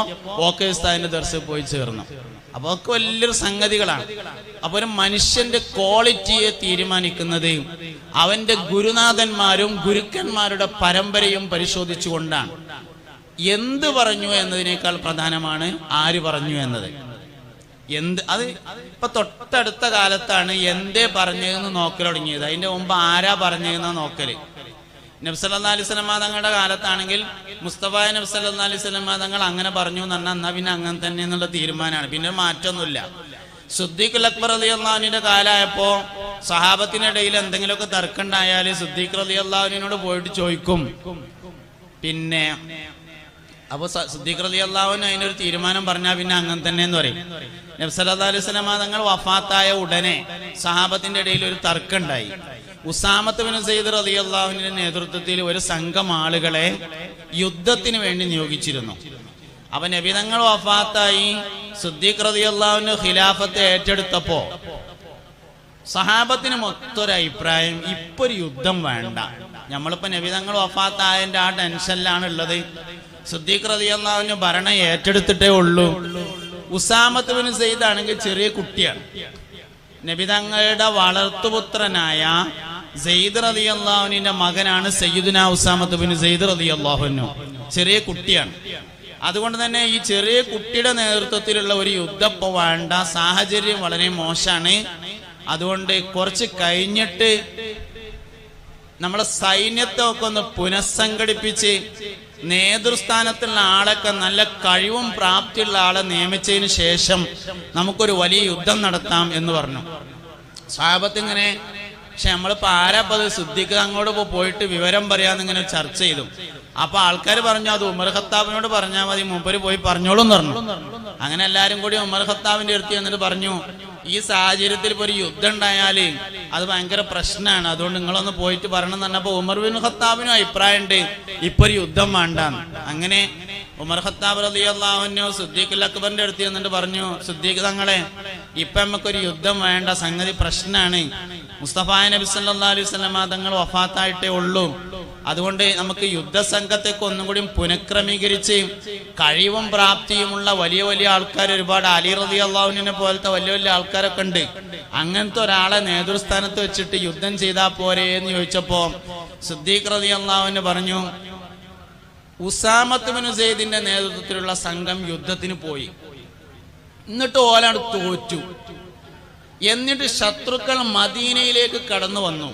ഓക്കെ ഉസ്താദിന്റെ ദർസ് പോയി ചേർന്നു. അപ്പൊ ഒക്കെ വലിയൊരു സംഗതികളാണ്. അപ്പൊ ഒരു മനുഷ്യന്റെ ക്വാളിറ്റിയെ തീരുമാനിക്കുന്നത് അവന്റെ ഗുരുനാഥന്മാരും ഗുരുക്കന്മാരുടെ പരമ്പരയും പരിശോധിച്ചുകൊണ്ടാണ്. എന്ത് പറഞ്ഞു എന്നതിനേക്കാൾ പ്രധാനമാണ് ആര് പറഞ്ഞു എന്നത്. അത് ഇപ്പൊ തൊട്ടടുത്ത കാലത്താണ് എന്തേ പറഞ്ഞതെന്ന് നോക്കൽ തുടങ്ങിയത്. അതിന്റെ മുമ്പ് ആരാ പറഞ്ഞതെന്നാ നോക്കല്. നബി സല്ലല്ലാഹു അലൈഹി വസല്ലം തങ്ങളുടെ കാലത്താണെങ്കിൽ മുസ്തഫ നബി സല്ലല്ലാഹു അലൈഹി വസല്ലം തങ്ങൾ അങ്ങനെ പറഞ്ഞു എന്ന് പറഞ്ഞാൽ എന്നാ പിന്നെ അങ്ങനെ തന്നെ എന്നുള്ള തീരുമാനമാണ്, പിന്നെ മാറ്റമൊന്നുമില്ല. സിദ്ദീഖുൽ അക്ബർ റളിയല്ലാഹു അൻഹുവിന്റെ കാലമായപ്പോ സഹാബത്തിനിടയിൽ എന്തെങ്കിലുമൊക്കെ തർക്കമുണ്ടായാൽ സിദ്ദീഖ് റളിയല്ലാഹു അൻഹുവിനോട് പോയിട്ട് ചോദിക്കും. പിന്നെ അപ്പൊ സിദ്ദീഖ് റളിയല്ലാഹു അൻഹു അതിനൊരു തീരുമാനം പറഞ്ഞാൽ പിന്നെ അങ്ങനെ തന്നെ എന്ന് പറയും. നബി സല്ലല്ലാഹു അലൈഹി വസല്ലം തങ്ങൾ വഫാത്തായ ഉടനെ സഹാബത്തിന്റെ ഇടയിൽ ഒരു തർക്കമുണ്ടായി. ഉസാമത്ത് ബിൻ സയ്യിദ് റളിയല്ലാഹു അൻഹുവിന്റെ നേതൃത്വത്തിൽ ഒരു സംഘം ആളുകളെ യുദ്ധത്തിന് വേണ്ടി നിയോഗിച്ചിരുന്നു. അപ്പൊ നബി തങ്ങൾ വഫാത്തായി സിദ്ദീഖ് റളിയല്ലാഹു അൻഹു ഖിലാഫത്ത് ഏറ്റെടുത്തപ്പോ സഹാബത്തിന് മൊത്തൊരു അഭിപ്രായം, ഇപ്പൊ ഒരു യുദ്ധം വേണ്ട, നമ്മളിപ്പോ നബി തങ്ങൾ വഫാത്തായതിന്റെ ആ ടെൻഷനിലാണ് ഉള്ളത്. സിദ്ദീഖ് റളിയല്ലാഹു അൻഹു ഭരണം ഏറ്റെടുത്തിട്ടേ ഉള്ളൂ. ഉസാമത്ത് ബിൻ സയ്യിദ് ആണെങ്കിൽ ചെറിയ കുട്ടിയാണ്. നബി തങ്ങളുടെ വളർത്തുപുത്രനായ സയ്യിദ് റളിയല്ലാഹു അൻഹുവിന്റെ മകനാണ് സയ്യിദുനാ ഉസാമത്ത് ബിൻ സയ്യിദ് റളിയല്ലാഹു അൻഹു. ചെറിയ കുട്ടിയാണ്. അതുകൊണ്ട് തന്നെ ഈ ചെറിയ കുട്ടിയുടെ നേതൃത്വത്തിലുള്ള ഒരു യുദ്ധം ഇപ്പൊ വേണ്ട, സാഹചര്യം വളരെ മോശമാണ്. അതുകൊണ്ട് കുറച്ച് കഴിഞ്ഞിട്ട് നമ്മളെ സൈന്യത്തെ ഒക്കെ ഒന്ന് പുനഃസംഘടിപ്പിച്ച് നേതൃസ്ഥാനത്തുള്ള ആളൊക്കെ നല്ല കഴിവും പ്രാപ്തിയുള്ള ആളെ നിയമിച്ചതിന് ശേഷം നമുക്കൊരു വലിയ യുദ്ധം നടത്താം എന്ന് പറഞ്ഞു. സഹാബത്ത് ഇങ്ങനെ, പക്ഷെ നമ്മളിപ്പോ ആരാപ്പത് സിദ്ദീഖ് അങ്ങോട്ട് പോയിട്ട് വിവരം പറയാന്ന് ഇങ്ങനെ ചർച്ച ചെയ്തു. അപ്പൊ ആൾക്കാർ പറഞ്ഞു അത് ഉമർ ഖത്താബിനോട് പറഞ്ഞാൽ മതി, മൂപ്പര് പോയി പറഞ്ഞോളും പറഞ്ഞു. അങ്ങനെ എല്ലാരും കൂടി ഉമർ ഖത്താബിന്റെ അടുത്ത് എന്നിട്ട് പറഞ്ഞു, ഈ സാഹചര്യത്തിൽ ഇപ്പൊ ഒരു യുദ്ധം ഉണ്ടായാല് അത് ഭയങ്കര പ്രശ്നമാണ്, അതുകൊണ്ട് നിങ്ങളൊന്ന് പോയിട്ട് പറയണം എന്ന് പറഞ്ഞപ്പോ ഉമർ ബിൻ ഖത്താബിനും അഭിപ്രായമുണ്ട് ഇപ്പൊ ഒരു യുദ്ധം വേണ്ടാന്ന്. അങ്ങനെ ഉമർ ഖത്താബ് റളിയല്ലാഹു അൻഹു സിദ്ദീഖുൽ അക്ബറിന്റെ അടുത്ത് എന്നിട്ട് പറഞ്ഞു, സിദ്ദീഖ് തങ്ങളെ ഇപ്പൊ നമുക്കൊരു യുദ്ധം വേണ്ട, സംഗതി പ്രശ്നമാണ്. മുസ്തഫ നബി സല്ലല്ലാഹു അലൈഹി വസല്ലം തങ്ങൾ വഫാത്തായിട്ടേ ഉള്ളൂ. അതുകൊണ്ട് നമുക്ക് യുദ്ധസംഘത്തേക്ക് ഒന്നും കൂടി പുനഃക്രമീകരിച്ച് കഴിവും പ്രാപ്തിയുമുള്ള വലിയ വലിയ ആൾക്കാർ ഒരുപാട്, അലി റളിയല്ലാഹു അൻഹുവിനെ പോലത്തെ വലിയ വലിയ ആൾക്കാരൊക്കെ ഉണ്ട്, അങ്ങനത്തെ ഒരാളെ നേതൃസ്ഥാനത്ത് വെച്ചിട്ട് യുദ്ധം ചെയ്താൽ പോരെ എന്ന് ചോദിച്ചപ്പോ സിദ്ദീഖ് റളിയല്ലാഹു അൻഹു പറഞ്ഞു, ഉസാമത്ത് ബിൻ സയ്യിദിന്റെ നേതൃത്വത്തിലുള്ള സംഘം യുദ്ധത്തിന് പോയി, എന്നിട്ട് ഓലാണ് തോറ്റു. എന്നിട്ട് ശത്രുക്കൾ മദീനയിലേക്ക് കടന്നു വന്നു.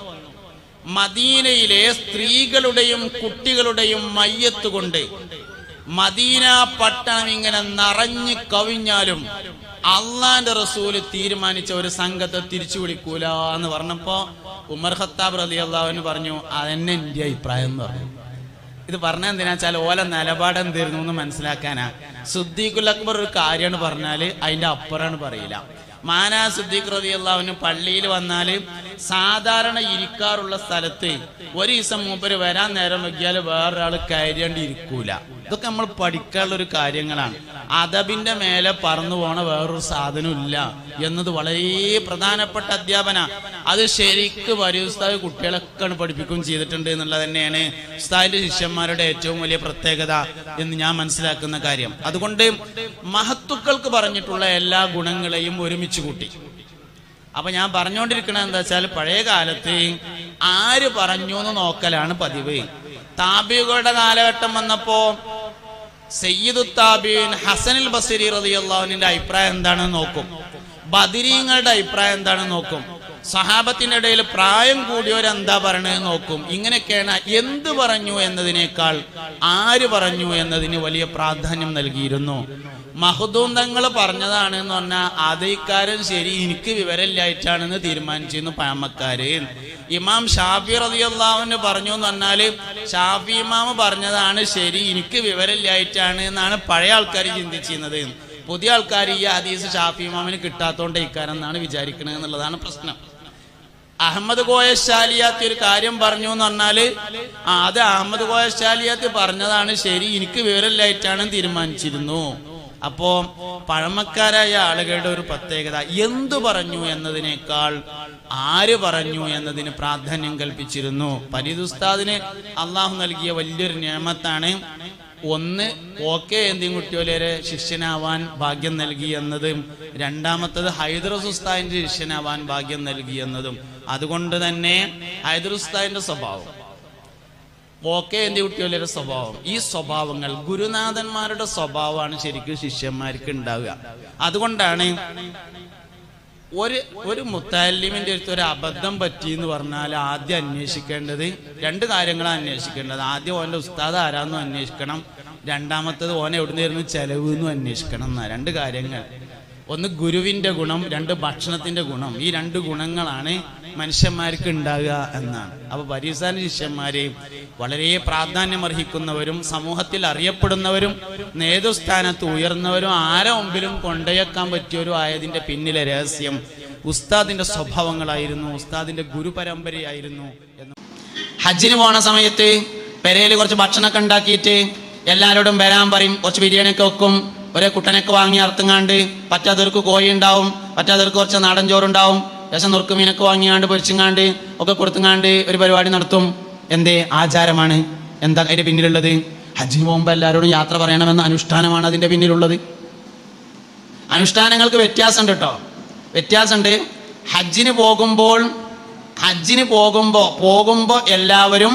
മദീനയിലെ സ്ത്രീകളുടെയും കുട്ടികളുടെയും മയ്യത്ത് കൊണ്ട് മദീന പട്ടണം ഇങ്ങനെ നിറഞ്ഞു കവിഞ്ഞാലും അള്ളാന്റെ റസൂല് തീരുമാനിച്ച ഒരു സംഘത്തെ തിരിച്ചു വിളിക്കൂല എന്ന് പറഞ്ഞപ്പോ ഉമർ ഖത്താബ് റളിയല്ലാഹു അൻഹു പറഞ്ഞു, അതെന്നെ എന്റെ അഭിപ്രായം എന്ന് പറഞ്ഞു. ഇത് പറഞ്ഞ എന്തിനാ വെച്ചാൽ ഓല നിലപാട് എന്തായിരുന്നു എന്ന് മനസ്സിലാക്കാനാ. സിദ്ദീഖുൽ അക്ബർ ഒരു കാര്യമാണ് പറഞ്ഞാല് അതിന്റെ അപ്പുറമാണ് പറയില്ല. മാനാ സിദ്ദീഖ് റളിയല്ലാഹു അൻഹു പള്ളിയിൽ വന്നാല് സാധാരണ ഇരിക്കാറുള്ള സ്ഥലത്ത് ഒരു ദിവസം മൂപ്പര് വരാൻ നേരം വയ്ക്കിയാൽ വേറൊരാൾ കയറിയാണ്ട് ഇരിക്കൂല. ഇതൊക്കെ നമ്മൾ പഠിക്കാനുള്ള ഒരു കാര്യങ്ങളാണ്. അദബിന്റെ മേലെ പറന്നു പോണ വേറൊരു സാധനം ഇല്ല എന്നത് വളരെ പ്രധാനപ്പെട്ട അധ്യാപന. അത് ശരിക്ക് വരി ഉസ്താദ് കുട്ടികളൊക്കെ പഠിപ്പിക്കുകയും ചെയ്തിട്ടുണ്ട് എന്നുള്ളത് തന്നെയാണ് ഉസ്താദിന്റെ ശിഷ്യന്മാരുടെ ഏറ്റവും വലിയ പ്രത്യേകത എന്ന് ഞാൻ മനസ്സിലാക്കുന്ന കാര്യം. അതുകൊണ്ട് മഹത്തുക്കൾക്ക് പറഞ്ഞിട്ടുള്ള എല്ലാ ഗുണങ്ങളെയും ഒരുമിച്ച് കൂട്ടി. അപ്പൊ ഞാൻ പറഞ്ഞുകൊണ്ടിരിക്കണത് എന്താ വെച്ചാൽ, പഴയ കാലത്ത് ആര് പറഞ്ഞു എന്ന് നോക്കലാണ് പതിവ്. താബികളുടെ കാലഘട്ടം വന്നപ്പോ സയ്യിദു താബീൻ ഹസനുൽ ബസ്രി റളിയല്ലാഹു അൻഹുവിന്റെ അഭിപ്രായം എന്താണെന്ന് നോക്കും, ബദരീങ്ങളുടെ അഭിപ്രായം എന്താണെന്ന് നോക്കും, സഹാബത്തിന്റെ ഇടയിൽ പ്രായം കൂടിയവരെന്താ പറയണത് നോക്കും. ഇങ്ങനെയൊക്കെയാണ്. എന്ത് പറഞ്ഞു എന്നതിനേക്കാൾ ആര് പറഞ്ഞു എന്നതിന് വലിയ പ്രാധാന്യം നൽകിയിരുന്നു. മഹ്ദൂം തങ്ങൾ പറഞ്ഞതാണ് എന്ന് പറഞ്ഞാൽ അതേക്കാരൻ ശരി, എനിക്ക് വിവരമില്ലായിട്ടാണെന്ന് തീരുമാനിച്ചിരുന്നു പഴമക്കാര്. ഇമാം ഷാഫി റളിയല്ലാഹു അൻഹു പറഞ്ഞു എന്ന് പറഞ്ഞാല് ഷാഫി ഇമാം പറഞ്ഞതാണ് ശരി, എനിക്ക് വിവരമില്ലായിട്ടാണ് എന്നാണ് പഴയ ആൾക്കാർ ചിന്തിച്ചിരുന്നത്. പുതിയ ആൾക്കാർ ഈ ഹദീസ് ഷാഫി ഇമാമിന് കിട്ടാത്തോണ്ട് ഇക്കാരെന്നാണ് വിചാരിക്കുന്നത് എന്നുള്ളതാണ് പ്രശ്നം. അഹമ്മദ് കോയ ശാലിയാത്തി ഒരു കാര്യം പറഞ്ഞു എന്ന് പറഞ്ഞാല് അത് അഹമ്മദ് കോയ ശാലിയാത്തി പറഞ്ഞതാണ് ശരി, എനിക്ക് വിവരമില്ലായിട്ടാണ് തീരുമാനിച്ചിരുന്നു. അപ്പോ പഴമക്കാരായ ആളുകളുടെ ഒരു പ്രത്യേകത എന്തു പറഞ്ഞു എന്നതിനേക്കാൾ ആര് പറഞ്ഞു എന്നതിന് പ്രാധാന്യം കൽപ്പിച്ചിരുന്നു. ഫരീദ് ഉസ്താദിന് അള്ളാഹു നൽകിയ വലിയൊരു നിഅമത്താണ്. ഒന്ന്, ഓക്കെ എന്തിൻകുട്ടിയോലെ ശിഷ്യനാവാൻ ഭാഗ്യം നൽകി എന്നതും, രണ്ടാമത്തത് ഹൈദറസ് ഉസ്താദിന്റെ ശിഷ്യനാവാൻ ഭാഗ്യം നൽകി എന്നതും. അതുകൊണ്ട് തന്നെ ഹൈദറസ് ഉസ്താദിന്റെ സ്വഭാവം, ഓക്കെ എന്തിൻകുട്ടിയോലെ സ്വഭാവം, ഈ സ്വഭാവങ്ങൾ ഗുരുനാഥന്മാരുടെ സ്വഭാവമാണ് ശരിക്കും ശിഷ്യന്മാർക്ക് ഉണ്ടാവുക. അതുകൊണ്ടാണ് ഒരു മുത്തല്ലിമിന്റെ അടുത്ത് ഒരു അബദ്ധം പറ്റി എന്ന് പറഞ്ഞാൽ ആദ്യം അന്വേഷിക്കേണ്ടത് രണ്ട് കാര്യങ്ങളാണ് അന്വേഷിക്കേണ്ടത്. ആദ്യം ഓന്റെ ഉസ്താദ് ആരാന്നും അന്വേഷിക്കണം, രണ്ടാമത്തത് ഓനെ എവിടുന്നായിരുന്നു ചെലവ് എന്നും അന്വേഷിക്കണം. എന്നാ രണ്ട് കാര്യങ്ങൾ. ഒന്ന് ഗുരുവിന്റെ ഗുണം, രണ്ട് ഭക്ഷണത്തിന്റെ ഗുണം. ഈ രണ്ട് ഗുണങ്ങളാണ് മനുഷ്യന്മാർക്ക് ഉണ്ടാകുക എന്നാണ്. അപ്പൊ പരീസാന ശിഷ്യന്മാരെ വളരെ പ്രാധാന്യമർഹിക്കുന്നവരും സമൂഹത്തിൽ അറിയപ്പെടുന്നവരും നേതൃസ്ഥാനത്ത് ഉയർന്നവരും ആരെ മുമ്പിലും കൊണ്ടുവയ്ക്കാൻ പറ്റിയവരും ആയതിന്റെ പിന്നിലെ രഹസ്യം ഉസ്താദിന്റെ സ്വഭാവങ്ങളായിരുന്നു, ഉസ്താദിന്റെ ഗുരുപരമ്പരയായിരുന്നു എന്ന്. ഹജ്ജിന് പോണ സമയത്ത് പെരയിൽ കുറച്ച് ഭക്ഷണമൊക്കെ ഉണ്ടാക്കിയിട്ട് എല്ലാവരോടും വരാൻ പറയും. കുറച്ച് ബിരിയാണിയൊക്കെ വെക്കും, ഒരേ കുട്ടനൊക്കെ വാങ്ങി അറുത്തുങ്ങാണ്ട്, പറ്റാത്തവർക്ക് കോഴി ഉണ്ടാവും, പറ്റാത്തവർക്ക് കുറച്ച് നാടൻ ചോറുണ്ടാവും, രസം നുറുക്ക് മീനൊക്കെ വാങ്ങിയാണ്ട് പൊരിച്ചുങ്ങാണ്ട് ഒക്കെ കൊടുത്തുങ്ങാണ്ട് ഒരു പരിപാടി നടത്തും. എന്തേ ആചാരമാണ്. എന്താ അതിന്റെ പിന്നിലുള്ളത്? ഹജ്ജിന് പോകുമ്പോൾ എല്ലാവരോടും യാത്ര പറയണമെന്ന അനുഷ്ഠാനമാണ് അതിന്റെ പിന്നിലുള്ളത്. അനുഷ്ഠാനങ്ങൾക്ക് വ്യത്യാസമുണ്ട് കേട്ടോ, വ്യത്യാസമുണ്ട്. ഹജ്ജിന് പോകുമ്പോൾ എല്ലാവരും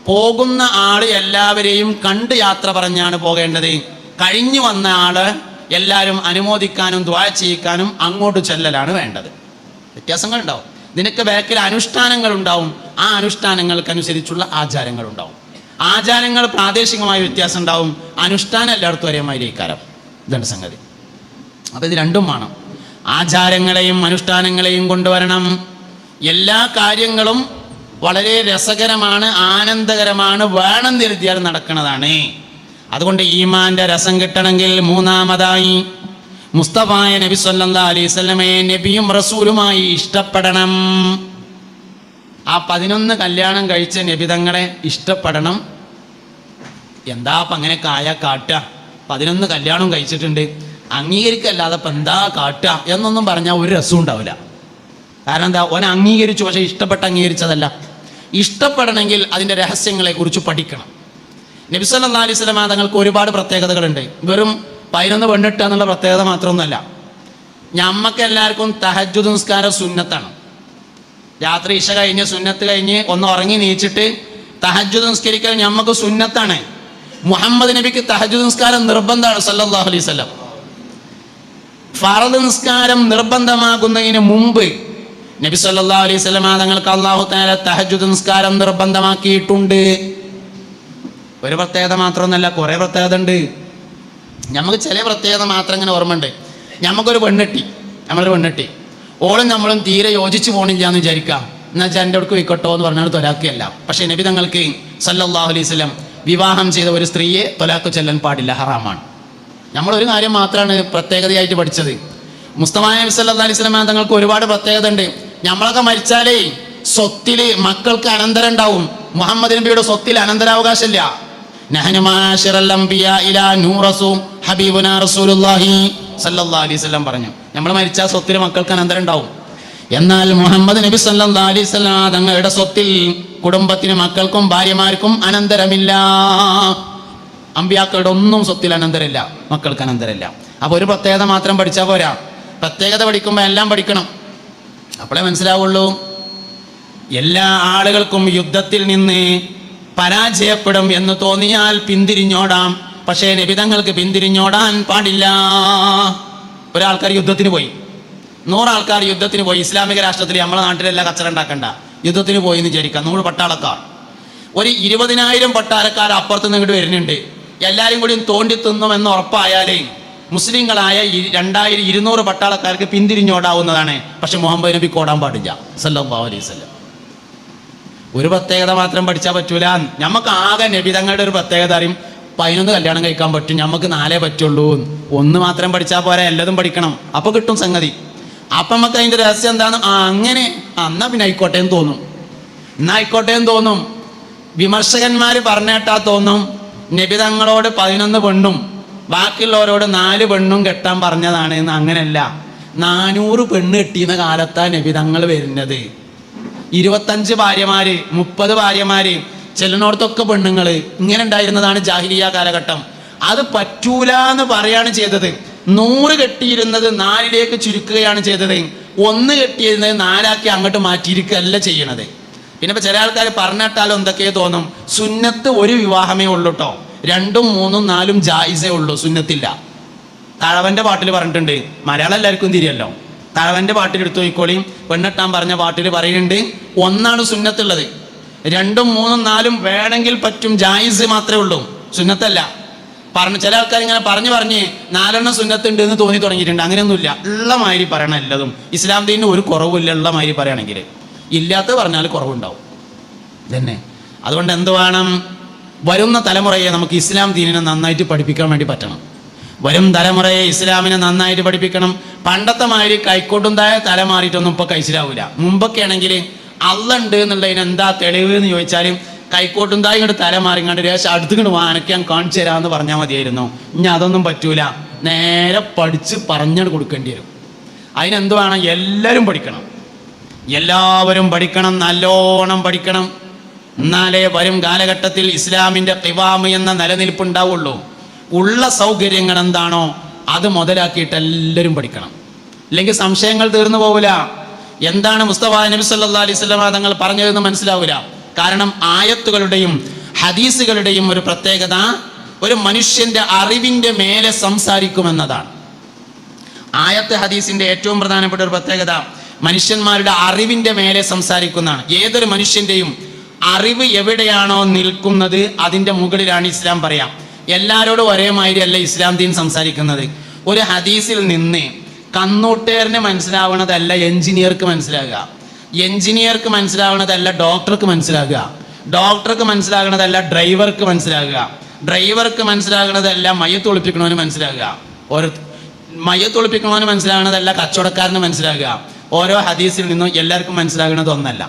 പോകുന്ന ആള് എല്ലാവരെയും കണ്ട് യാത്ര പറഞ്ഞാണ് പോകേണ്ടത്. കഴിഞ്ഞു വന്ന ആള് എല്ലാവരും അനുമോദിക്കാനും ദുആ ചെയ്യിക്കാനും അങ്ങോട്ട് ചെല്ലലാണ് വേണ്ടത്. വ്യത്യാസങ്ങൾ ഉണ്ടാവും. നിനക്ക് ബാക്കിൽ അനുഷ്ഠാനങ്ങൾ ഉണ്ടാവും, ആ അനുഷ്ഠാനങ്ങൾക്കനുസരിച്ചുള്ള ആചാരങ്ങൾ ഉണ്ടാവും. ആചാരങ്ങൾ പ്രാദേശികമായ വ്യത്യാസം ഉണ്ടാവും, അനുഷ്ഠാനം എല്ലായിടത്തും ഒരേ മാതിരിക്കാരം. ഇതാണ് സംഗതി. അപ്പൊ ഇത് രണ്ടും വേണം. ആചാരങ്ങളെയും അനുഷ്ഠാനങ്ങളെയും കൊണ്ടുവരണം. എല്ലാ കാര്യങ്ങളും വളരെ രസകരമാണ്, ആനന്ദകരമാണ്, വേണം തിരുത്തിയാൽ നടക്കുന്നതാണ്. അതുകൊണ്ട് ഈമാന്റെ രസം കിട്ടണമെങ്കിൽ മൂന്നാമതായി മുസ്തഫായ നബി സല്ലല്ലാഹു അലൈഹി വസല്ലമയെ നബിയും റസൂലുമായി ഇഷ്ടപ്പെടണം. ആ 11 കല്യാണം കഴിച്ച നബി തങ്ങളെ ഇഷ്ടപ്പെടണം. എന്താ അപ്പം അങ്ങനെ കാട്ടുക? 11 കല്യാണം കഴിച്ചിട്ടുണ്ട്, അംഗീകരിക്കല്ലാതെ ഇപ്പം എന്താ കാട്ടുക എന്നൊന്നും പറഞ്ഞാൽ ഒരു രസവും ഉണ്ടാവില്ല. കാരണം എന്താ, ഓനെ അംഗീകരിച്ചു, പക്ഷെ അംഗീകരിച്ചതല്ല. ഇഷ്ടപ്പെടണമെങ്കിൽ അതിൻ്റെ രഹസ്യങ്ങളെ കുറിച്ച് പഠിക്കണം. നബി സല്ലല്ലാഹു അലൈഹി വസല്ലം തങ്ങൾക്ക് ഒരുപാട് പ്രത്യേകതകളുണ്ട്. വെറും 11 പെണ്ണിട്ട് എന്നുള്ള പ്രത്യേകത മാത്രമൊന്നുമല്ല. ഞമ്മക്ക് എല്ലാവർക്കും തഹജ്ജുദ് നിസ്കാരം സുന്നത്താണ്. രാത്രി ഇശ കഴിഞ്ഞ് സുന്നത്ത് കഴിഞ്ഞ് ഒന്ന് ഉറങ്ങി നീച്ചിട്ട് തഹജ്ജുദ് നിസ്കരിക്കൽ ഞമ്മക്ക് സുന്നത്താണ്. മുഹമ്മദ് നബിക്ക് തഹജ്ജുദ് നിസ്കാരം നിർബന്ധമാണ് സല്ലല്ലാഹു അലൈഹി വസല്ലം. ഫർദ് നിസ്കാരം നിർബന്ധമാകുന്നതിന് മുമ്പ് നബി സല്ലല്ലാഹു അലൈഹി വസല്ലം തങ്ങൾക്ക് അല്ലാഹു തആല തഹജ്ജുദ് നിസ്കാരം നിർബന്ധമാക്കിയിട്ടുണ്ട്. ഒരു പ്രത്യേകത മാത്രമൊന്നുമല്ല, കുറേ പ്രത്യേകത ഉണ്ട്. നമുക്ക് ചില പ്രത്യേകത മാത്രം ഇങ്ങനെ ഓർമ്മയുണ്ട്. നമുക്കൊരു പെണ്ണെട്ടി ഓളും നമ്മളും തീരെ യോജിച്ച് പോകണില്ല എന്ന് വിചാരിക്കാം. എന്നുവെച്ചാൽ എൻ്റെ അടുക്ക് വിൽക്കട്ടോ എന്ന് പറഞ്ഞാൽ തൊലാക്കുകയല്ല. പക്ഷേ നബി തങ്ങൾക്ക് സല്ലല്ലാഹു അലൈഹി വസല്ലം വിവാഹം ചെയ്ത ഒരു സ്ത്രീയെ തൊലാക്ക് ചെല്ലാൻ പാടില്ല, ഹറാമാണ്. നമ്മളൊരു കാര്യം മാത്രമാണ് പ്രത്യേകതയായിട്ട് പഠിച്ചത്. മുസ്തഫായ നബി സല്ലല്ലാഹു അലൈഹി വസല്ലം തങ്ങൾക്ക് ഒരുപാട് പ്രത്യേകത ഉണ്ട്. നമ്മളൊക്കെ മരിച്ചാലേ സ്വത്തില് മക്കൾക്ക് അനന്തരം ഉണ്ടാവും. മുഹമ്മദ് നബിയുടെ സ്വത്തിൽ അനന്തരാവകാശമില്ല. നഹ്നു മാശിറൽ അംബിയാ ഇലാ നൂറസു ഹബീബുനാ റസൂലുള്ളാഹി സല്ലല്ലാഹു അലൈഹി വസല്ലം പറഞ്ഞു, നമ്മൾ മരിച്ചാൽ സ്വത്തിൽ മക്കൾക്ക് അനന്തരം ഉണ്ടാവും. എന്നാൽ മുഹമ്മദ് നബി സല്ലല്ലാഹു അലൈഹി വസല്ലം തങ്ങളുടെ സ്വത്തിൽ കുടുംബത്തിനും മക്കൾക്കും ഭാര്യമാർക്കും അനന്തരമില്ല. അമ്പിയാക്കളുടെ ഒന്നും സ്വത്തിൽ അനന്തരമില്ല, മക്കൾക്ക് അനന്തരമില്ല. അപ്പൊ ഒരു പ്രത്യേകത മാത്രം പഠിച്ചാൽ പോരാ, പ്രത്യേകത പഠിക്കുമ്പോൾ എല്ലാം പഠിക്കണം. അപ്പോഴേ മനസ്സിലാവുള്ളൂ. എല്ലാ ആളുകൾക്കും യുദ്ധത്തിൽ നിന്ന് പരാജയപ്പെടും എന്ന് തോന്നിയാൽ പിന്തിരിഞ്ഞോടാം, പക്ഷേ നബിതങ്ങൾക്ക് പിന്തിരിഞ്ഞോടാൻ പാടില്ല. ഒരാൾക്കാർ യുദ്ധത്തിന് പോയി, 100 ആൾക്കാർ യുദ്ധത്തിന് പോയി. ഇസ്ലാമിക രാഷ്ട്രത്തിൽ നമ്മളെ നാട്ടിലെല്ലാം കച്ചറ ഉണ്ടാക്കണ്ട, യുദ്ധത്തിന് പോയി എന്ന് വിചാരിക്കാം. 100 പട്ടാളക്കാർ, ഒരു 20,000 പട്ടാളക്കാർ അപ്പുറത്ത് ഇങ്ങോട്ട് വരുന്നുണ്ട്. എല്ലാവരും കൂടി തോണ്ടി തിന്നുമെന്ന് ഉറപ്പായാലേ മുസ്ലിങ്ങളായ 2,200 പട്ടാളക്കാർക്ക് പിന്തിരിഞ്ഞോടാവുന്നതാണ്. പക്ഷെ മുഹമ്മദ് നബിക്ക് ഓടാൻ പാടില്ല സല്ലല്ലാഹു അലൈഹി വസല്ലം. ഒരു പ്രത്യേകത മാത്രം പഠിച്ചാൽ പറ്റൂല. നമുക്ക് ആകെ നബി തങ്ങളുടെ ഒരു പ്രത്യേകത അറിയും, 11 കല്യാണം കഴിക്കാൻ പറ്റും, നമുക്ക് 4 പറ്റുള്ളൂ. 1 മാത്രം പഠിച്ചാൽ പോരാ, എല്ലാതും പഠിക്കണം, അപ്പോൾ കിട്ടും സംഗതി. അപ്പം നമുക്ക് അതിൻ്റെ രഹസ്യം എന്താണ്? അങ്ങനെ എന്നാ പിന്നെ ആയിക്കോട്ടെ എന്ന് തോന്നും, തോന്നും. വിമർശകന്മാർ പറഞ്ഞേട്ടാ തോന്നും നബി തങ്ങളോട് 11 പെണ്ണും ബാക്കിയുള്ളവരോട് 4 പെണ്ണും കെട്ടാൻ പറഞ്ഞതാണ് എന്ന്. അങ്ങനെയല്ല, 400 പെണ്ണ് കെട്ടിയുന്ന കാലത്താണ് നബി തങ്ങൾ വരുന്നത്. 25 ഭാര്യമാര്, 30 ഭാര്യമാര്, ചെല്ലിനോടത്തൊക്കെ പെണ്ണുങ്ങൾ. ഇങ്ങനെ ഉണ്ടായിരുന്നതാണ് ജാഹിലിയ കാലഘട്ടം. അത് പറ്റൂല എന്ന് പറയാണ് ചെയ്തത്. 100 കെട്ടിയിരുന്നത് 4ലേക്ക് ചുരുക്കുകയാണ് ചെയ്തത്. 1 കെട്ടിയിരുന്നത് 4ആക്കി അങ്ങോട്ട് മാറ്റിയിരിക്കുകയല്ല ചെയ്യണത്. പിന്നെ ഇപ്പൊ ചില ആൾക്കാർ പറഞ്ഞിട്ടാലും എന്തൊക്കെയോ തോന്നും, സുന്നത്ത് ഒരു വിവാഹമേ ഉള്ളൂ കേട്ടോ, 2ഉം 3ഉം 4ഉം ജായിസേ ഉള്ളൂ, സുന്നത്തില്ല. തഴവന്റെ പാട്ടിൽ പറഞ്ഞിട്ടുണ്ട്, മലയാളം എല്ലാവർക്കും തിരിയല്ലോ. തഴവന്റെ പാട്ടിൽ എടുത്തു നോക്കിക്കോളിയും, പെണ്ണെട്ടാൻ പറഞ്ഞ പാട്ടിൽ പറയുന്നുണ്ട് 1ആണ് സുന്നത്തുള്ളത്, 2ഉം 3ഉം 4ഉം വേണമെങ്കിൽ പറ്റും, ജായിസ് മാത്രമേ ഉള്ളൂ, സുന്നത്തല്ല. ചില ആൾക്കാർ ഇങ്ങനെ പറഞ്ഞ് 4 സുന്നത്തുണ്ട് എന്ന് തോന്നി തുടങ്ങിയിട്ടുണ്ട്. അങ്ങനെയൊന്നുമില്ല, ഉള്ള മാതിരി പറയണം എല്ലാതും. ഇസ്ലാം ദീനിന് ഒരു കുറവില്ല, ഉള്ള മാതിരി പറയുകയാണെങ്കിൽ. ഇല്ലാത്തത് പറഞ്ഞാൽ കുറവുണ്ടാവും തന്നെ. അതുകൊണ്ട് എന്ത് വേണം? വരുന്ന തലമുറയെ നമുക്ക് ഇസ്ലാം ദീനിനെ നന്നായിട്ട് പഠിപ്പിക്കാൻ വേണ്ടി പറ്റണം. വരും തലമുറയെ ഇസ്ലാമിനെ നന്നായിട്ട് പഠിപ്പിക്കണം. പണ്ടത്തെ മാതിരി കൈക്കോട്ടുണ്ടായ തല മാറിയിട്ടൊന്നും ഇപ്പോൾ കഴിച്ചിലാവില്ല. മുമ്പൊക്കെ ആണെങ്കിൽ അള്ള ഉണ്ട് എന്നുള്ളതിന് എന്താ തെളിവ് എന്ന് ചോദിച്ചാലും കൈക്കോട്ടുണ്ടായി ഇങ്ങോട്ട് തല മാറിങ്ങാണ്ട് രേശം അടുത്തുകൊണ്ട് വാനക്കാൻ കാണിച്ചു തരാമെന്ന് പറഞ്ഞാൽ മതിയായിരുന്നു. ഇനി അതൊന്നും പറ്റൂല, നേരെ പഠിച്ച് പറഞ്ഞാണ് കൊടുക്കേണ്ടി വരും. അതിനെന്ത് വേണം? എല്ലാവരും പഠിക്കണം, എല്ലാവരും പഠിക്കണം, നല്ലോണം പഠിക്കണം. എന്നാലേ വരും കാലഘട്ടത്തിൽ ഇസ്ലാമിൻ്റെ ഖിവാമ് എന്ന നിലനിൽപ്പുണ്ടാവുള്ളൂ. ഉള്ള സൗകര്യങ്ങൾ എന്താണോ അത് മുതലാക്കിയിട്ട് എല്ലാവരും പഠിക്കണം, ഇല്ലെങ്കിൽ സംശയങ്ങൾ തീർന്നു പോവില്ല. എന്താണ് മുസ്തഫ നബി സല്ലല്ലാഹു അലൈഹി വസല്ലം തങ്ങൾ പറഞ്ഞതെന്ന് മനസ്സിലാവില്ല. കാരണം ആയത്തുകളുടെയും ഹദീസുകളുടെയും ഒരു പ്രത്യേകത ഒരു മനുഷ്യന്റെ അറിവിൻ്റെ മേലെ സംസാരിക്കുമെന്നതാണ്. ആയത്ത് ഹദീസിന്റെ ഏറ്റവും പ്രധാനപ്പെട്ട ഒരു പ്രത്യേകത മനുഷ്യന്മാരുടെ അറിവിൻ്റെ മേലെ സംസാരിക്കുന്നതാണ്. ഏതൊരു മനുഷ്യന്റെയും അറിവ് എവിടെയാണോ നിൽക്കുന്നത് അതിൻ്റെ മുകളിലാണ് ഇസ്ലാം പറയാം. എല്ലാവരോടും ഒരേ മാതിരി അല്ല ഇസ്ലാം ദീൻ സംസാരിക്കുന്നത്. ഒരു ഹദീസിൽ നിന്ന് കന്നൂട്ടേറിന് മനസ്സിലാവണതല്ല എഞ്ചിനീയർക്ക് മനസ്സിലാകുക, എഞ്ചിനീയർക്ക് മനസ്സിലാവണതല്ല ഡോക്ടർക്ക് മനസ്സിലാകുക, ഡോക്ടർക്ക് മനസ്സിലാകണതല്ല ഡ്രൈവർക്ക് മനസ്സിലാകുക, ഡ്രൈവർക്ക് മനസ്സിലാകണതല്ല മയ്യത്ത് ഒളിപ്പിക്കണവന് മനസ്സിലാകുക, ഓരോ മയ്യത്ത് ഒളിപ്പിക്കണവന് മനസ്സിലാകണതല്ല കച്ചവടക്കാരന് മനസ്സിലാകുക. ഓരോ ഹദീസിൽ നിന്നും എല്ലാവർക്കും മനസ്സിലാകുന്നത് ഒന്നല്ല,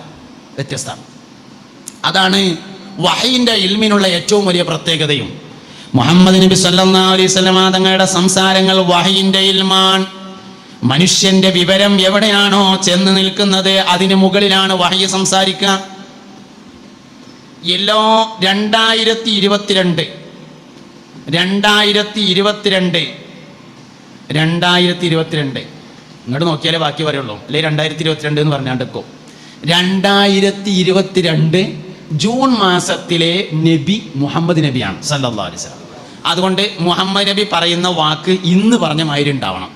വ്യത്യസ്തമാണ്. അതാണ് വഹയിൻ്റെ ഇൽമിനുള്ള ഏറ്റവും വലിയ പ്രത്യേകതയും. മുഹമ്മദ് നബി സല്ലല്ലാഹു അലൈഹി വസല്ലം തങ്ങളുടെ സംസാരങ്ങൾ വഹയിൻ്റെ ഇൽമാണ്. മനുഷ്യന്റെ വിവരം എവിടെയാണോ ചെന്ന് നിൽക്കുന്നത് അതിന് മുകളിലാണ് വഹയി സംസാരിക്കുക. എല്ലാ 2022 ഇങ്ങോട്ട് നോക്കിയാലേ ബാക്കി പറയുള്ളൂ, അല്ലെ 2022 എന്ന് പറഞ്ഞാണ്ടിരിക്കും. 2022 ജൂൺ മാസത്തിലെ നബി മുഹമ്മദ് നബിയാണ് സല്ലല്ലാഹു അലൈഹി വസല്ലം. അതുകൊണ്ട് മുഹമ്മദ് നബി പറയുന്ന വാക്ക് ഇന്ന് പറഞ്ഞ മാതിരി ഉണ്ടാവണം.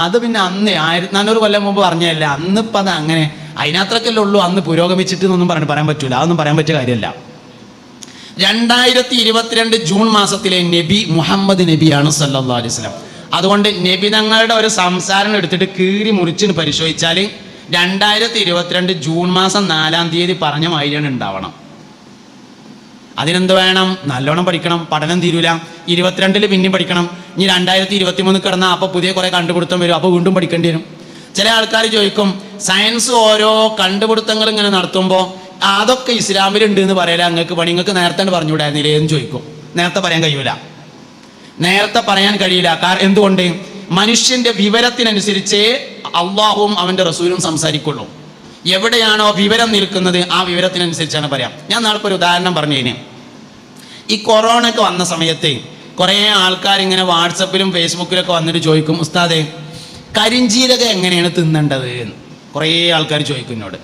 അത് പിന്നെ അന്ന് 1400 കൊല്ലം മുമ്പ് പറഞ്ഞതല്ല, അന്നിപ്പോൾ അത് അങ്ങനെ അതിനത്രക്കല്ലേ ഉള്ളൂ. അന്ന് പുരോഗമിച്ചിട്ട് എന്നൊന്നും പറയാൻ പറ്റൂല, അതൊന്നും പറയാൻ പറ്റിയ കാര്യമല്ല. 2022 ജൂൺ മാസത്തിലെ നബി മുഹമ്മദ് നബിയാണ് സല്ലല്ലാഹു അലൈഹി വസല്ലം. അതുകൊണ്ട് നബി തങ്ങളുടെ ഒരു സംസാരം എടുത്തിട്ട് കീറി മുറിച്ചിന് പരിശോധിച്ചാൽ 2022 ജൂൺ മാസം 4-ാം തീയതി പറഞ്ഞ മാതിരിയാണ് ഉണ്ടാവണം. അതിനെന്ത് വേണം? നല്ലോണം പഠിക്കണം, പഠനം തീരൂല. 22 പിന്നെയും പഠിക്കണം. ഇനി 2023 കിടന്നാൽ അപ്പോൾ പുതിയ കുറേ കണ്ടുപിടുത്തം വരും, അപ്പോൾ വീണ്ടും പഠിക്കേണ്ടി വരും. ചില ആൾക്കാർ ചോദിക്കും, സയൻസ് ഓരോ കണ്ടുപിടുത്തങ്ങൾ ഇങ്ങനെ നടത്തുമ്പോൾ അതൊക്കെ ഇസ്ലാമിലുണ്ട് എന്ന് പറയല, നിങ്ങൾക്ക് പണി, നിങ്ങൾക്ക് നേരത്തെ പറഞ്ഞുകൂടായിരുന്നില്ലേ എന്ന് ചോദിക്കും. നേരത്തെ പറയാൻ കഴിയൂല, നേരത്തെ പറയാൻ കഴിയില്ല. എന്തുകൊണ്ട്? മനുഷ്യന്റെ വിവരത്തിനനുസരിച്ചേ അള്ളാഹുവും അവൻ്റെ റസൂലും സംസാരിക്കുള്ളൂ. എവിടെയാണോ വിവരം നിൽക്കുന്നത് ആ വിവരത്തിനനുസരിച്ചാണ് പറയാം. ഞാൻ നാളെ ഒരു ഉദാഹരണം പറഞ്ഞതിന്, ഈ കൊറോണയൊക്കെ വന്ന സമയത്ത് കുറേ ആൾക്കാർ ഇങ്ങനെ വാട്സപ്പിലും ഫേസ്ബുക്കിലൊക്കെ വന്നിട്ട് ചോദിക്കും, ഉസ്താദേ കരിഞ്ചീരകം എങ്ങനെയാണ് തിന്നേണ്ടത് എന്ന് കുറേ ആൾക്കാർ ചോദിക്കും എന്നോട്.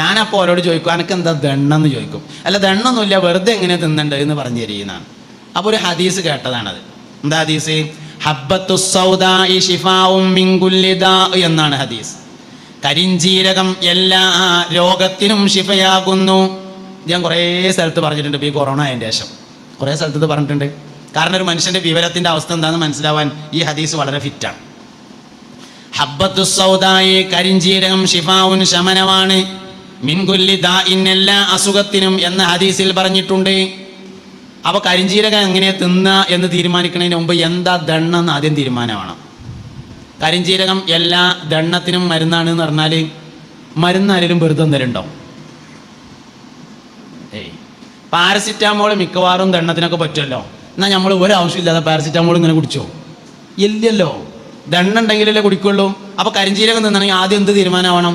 ഞാനപ്പോൾ അവരോട് ചോദിക്കും, എനിക്ക് എന്താ ദണ്ണെന്ന് ചോദിക്കും. അല്ല ദണ്ണൊന്നുമില്ല, വെറുതെ എങ്ങനെയാണ് തിന്നേണ്ടത് എന്ന് പറഞ്ഞു തരുന്നതാണ്. അപ്പോൾ ഒരു ഹദീസ് കേട്ടതാണത്. എന്താ ഹദീസ്? ഹബ്ബത്തു സൗദാഇ ശിഫാഉം മിൻ കുല്ലി ദാ എന്നാണ് ഹദീസ്. കരിഞ്ചീരകം എല്ലാ രോഗത്തിനും ശിഫയാകുന്നു. ഞാൻ കുറേ സ്ഥലത്ത് പറഞ്ഞിട്ടുണ്ട്. ഇപ്പോൾ ഈ കൊറോണ അതിൻ്റെ ശേഷം കുറേ സ്ഥലത്ത് പറഞ്ഞിട്ടുണ്ട്. കാരണം ഒരു മനുഷ്യൻ്റെ വിവരത്തിൻ്റെ അവസ്ഥ എന്താണെന്ന് മനസ്സിലാവാൻ ഈ ഹദീസ് വളരെ ഫിറ്റാണ്. ഹബ്ബത്തു സൗദാഇ കരിഞ്ചീരകം ശിഫാഉൻ ശമനമാണ്, മിൻ കുല്ലി ദാഇൻ എല്ലാ അസുഖത്തിനും എന്ന ഹദീസിൽ പറഞ്ഞിട്ടുണ്ട്. അപ്പോൾ കരിഞ്ജീരകം എങ്ങനെ തിന്നുക എന്ന് തീരുമാനിക്കുന്നതിന് മുമ്പ് എന്താ ദണ്ണെന്ന് ആദ്യം തീരുമാനമാണ്. കരിഞ്ജീരകം എല്ലാ ദണ്ണത്തിനും മരുന്നാണ് എന്ന് പറഞ്ഞാൽ മരുന്നാരും വെറുതെ തരുണ്ടോ? പാരസിറ്റാമോൾ മിക്കവാറും ദണ്ണത്തിനൊക്കെ പറ്റുമല്ലോ. എന്നാൽ നമ്മൾ ഒരാവശ്യമില്ലാതെ പാരസിറ്റാമോൾ ഇങ്ങനെ കുടിച്ചോ? ഇല്ലല്ലോ. ദണ്ണുണ്ടെങ്കിലല്ലേ കുടിക്കുള്ളൂ. അപ്പോൾ കരിഞ്ജീരകം തിന്നണമെങ്കിൽ ആദ്യം എന്ത് തീരുമാനമാവണം?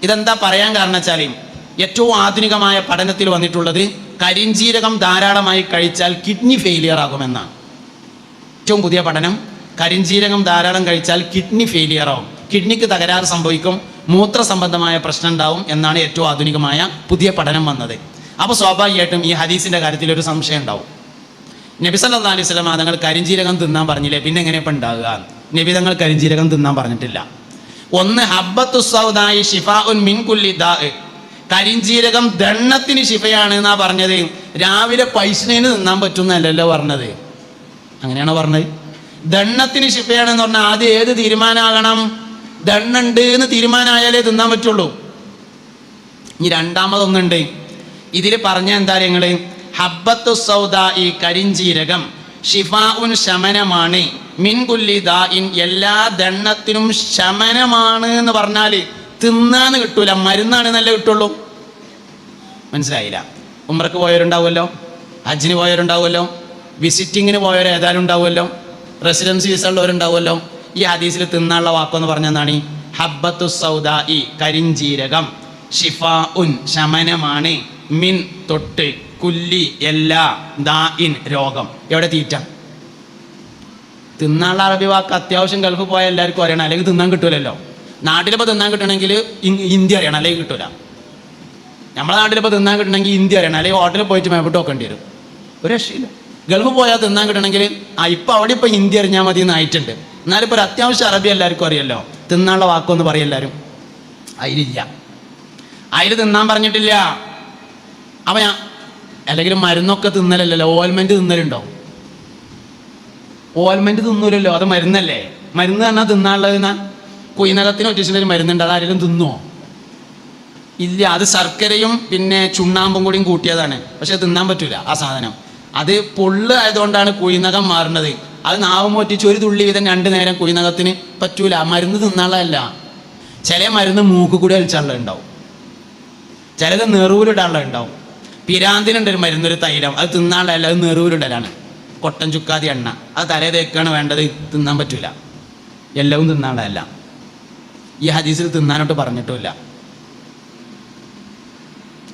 ഇതെന്താ പറയാൻ കാരണം വെച്ചാൽ ഏറ്റവും ആധുനികമായ പഠനത്തിൽ വന്നിട്ടുള്ളത് കരിഞ്ജീരകം ധാരാളമായി കഴിച്ചാൽ കിഡ്നി ഫെയിലിയർ ആകുമെന്നാണ്. ഏറ്റവും പുതിയ പഠനം, കരിഞ്ജീരകം ധാരാളം കഴിച്ചാൽ കിഡ്നി ഫെയിലിയർ ആവും, കിഡ്നിക്ക് തകരാറ് സംഭവിക്കും, മൂത്ര സംബന്ധമായ പ്രശ്നം ഉണ്ടാവും എന്നാണ് ഏറ്റവും ആധുനികമായ പുതിയ പഠനം വന്നത്. അപ്പോൾ സ്വാഭാവികമായിട്ടും ഈ ഹദീസിൻ്റെ കാര്യത്തിൽ ഒരു സംശയം ഉണ്ടാവും. നബി സല്ലല്ലാഹു അലൈഹി വസല്ലം തങ്ങൾ കരിഞ്ജീരകം തിന്നാൻ പറഞ്ഞില്ലേ, പിന്നെ എങ്ങനെ ഇപ്പം ഉണ്ടാകുക? നബി തങ്ങൾ കരിഞ്ജീരകം തിന്നാൻ പറഞ്ഞിട്ടില്ല. ഒന്ന്, ഹബ്ബത്തു സൗദായി ശിഫാഉൻ മിൻ കുല്ലി ദാ, കരിഞ്ജീരകം ദണ്ണത്തിന് ശിഫയാണ് എന്നാ പറഞ്ഞത്. രാവിലെ പൈസന് തിന്നാൻ പറ്റുന്നല്ലോ പറഞ്ഞത്. അങ്ങനെയാണോ പറഞ്ഞത്? ദണ്ണത്തിന് ശിഫയാണെന്ന് പറഞ്ഞാൽ ആദ്യം ഏത് തീരുമാനമാകണം? ദണ്ണുണ്ട് എന്ന് തീരുമാനമായാലേ തിന്നാൻ പറ്റുള്ളൂ. ഇനി രണ്ടാമതൊന്നുണ്ട്, ഇതിൽ പറഞ്ഞ എന്താ നിങ്ങള്? ഹബ്ബത്തു സൗദാ, ഈ കരിഞ്ജീരകം ഷിഫാഉൻ ശമനമാണ്, മിൻ കുല്ലി ദാഇൻ എല്ലാ ദണ്ണത്തിനും ശമനമാണ് എന്ന് പറഞ്ഞാല് തിന്നാന്ന് കിട്ടൂല, മരുന്നാണ് നല്ല കിട്ടുള്ളൂ. മനസ്സിലായില്ല? ഉംറക്ക് പോയവരുണ്ടാവുമല്ലോ, ഹജ്ജിന് പോയവരുണ്ടാവുമല്ലോ, വിസിറ്റിങ്ങിന് പോയവർ ഏതായാലും ഉണ്ടാവുമല്ലോ, റെസിഡൻസി വിസ ഉള്ളവരുണ്ടാവുമല്ലോ. ഈ ഹദീസിൽ തിന്നാനുള്ള വാക്കെന്ന് പറഞ്ഞതാണ് ഹബ്ബത്തു സൗദാ, ഈ കരിഞ്ജീരകം ഷിഫാഉൻ ശമനമാണ്, മിൻ തൊട്ട്, കുല്ലി എല്ലാ, ദാഇൻ രോഗം. എവിടെ തീറ്റ? തിന്നാനുള്ള അറബി വാക്ക് അത്യാവശ്യം ഗൾഫ് പോയാൽ എല്ലാവർക്കും അറിയണം, അല്ലെങ്കിൽ തിന്നാൻ കിട്ടൂലല്ലോ. നാട്ടിലിപ്പോൾ തിന്നാൻ കിട്ടണമെങ്കിൽ ഹിന്ദി അറിയണം, അല്ലെങ്കിൽ കിട്ടൂല. നമ്മളെ നാട്ടിലിപ്പോൾ തിന്നാൻ കിട്ടണമെങ്കിൽ ഹിന്ദി അറിയണം, അല്ലെങ്കിൽ ഹോട്ടലിൽ പോയിട്ട് മേപ്പിട്ട് നോക്കേണ്ടി വരും. ഒരു രക്ഷയില്ല. ഗൾഫ് പോയാൽ തിന്നാൻ കിട്ടണമെങ്കിൽ ഇപ്പം അവിടെ ഇപ്പോൾ ഹിന്ദി അറിഞ്ഞാൽ മതി എന്നായിട്ടുണ്ട്. എന്നാലും ഇപ്പോൾ ഒരു അത്യാവശ്യം അറബി എല്ലാവർക്കും അറിയല്ലോ. തിന്നാനുള്ള വാക്കൊന്ന് പറയും എല്ലാവരും. അതിലില്ല, അതിൽ തിന്നാൻ പറഞ്ഞിട്ടില്ല. അപ്പം ഞാൻ അല്ലെങ്കിൽ മരുന്നൊക്കെ തിന്നലല്ലോ, ഓയിൽമെൻറ്റ് തിന്നലുണ്ടോ? ഓയിൽമെൻറ്റ് തിന്നൂലല്ലോ, അത് മരുന്നല്ലേ. മരുന്ന് പറഞ്ഞാൽ തിന്നാനുള്ളതെന്നാ കുയിനകത്തിന് ഒറ്റിച്ചിട്ട് ഒരു മരുന്നുണ്ട്, അതാരെങ്കിലും തിന്നുമോ? ഇല്ല. അത് ശർക്കരയും പിന്നെ ചുണ്ണാമ്പും കൂടിയും കൂട്ടിയതാണ്. പക്ഷെ തിന്നാൻ പറ്റൂല ആ സാധനം. അത് പൊള്ള് ആയതുകൊണ്ടാണ് കുയിനകം മാറുന്നത്. അത് നാവ് മോറ്റിച്ച് ഒരു തുള്ളി വീതം 2 നേരം കുയിനകത്തിന് പറ്റൂല. മരുന്ന് തിന്നാനുള്ളതല്ല. ചില മരുന്ന് മൂക്ക് കൂടി വലിച്ചാളുണ്ടാവും, ചിലത് നെറുവിലിടാനുള്ളതുണ്ടാവും. പിരാന്തിനുണ്ട് ഒരു മരുന്നൊരു തൈലം, അത് തിന്നാനുള്ളതല്ല, അത് നെറുവിലിടലാണ്. കൊട്ടൻ ചുക്കാതി എണ്ണ, അത് തലേ തേക്കാണ് വേണ്ടത്, തിന്നാൻ പറ്റൂല. എല്ലവും തിന്നാനുള്ളതല്ല. ഈ ഹദീസിൽ തിന്നാനോട്ട് പറഞ്ഞിട്ടുമില്ല.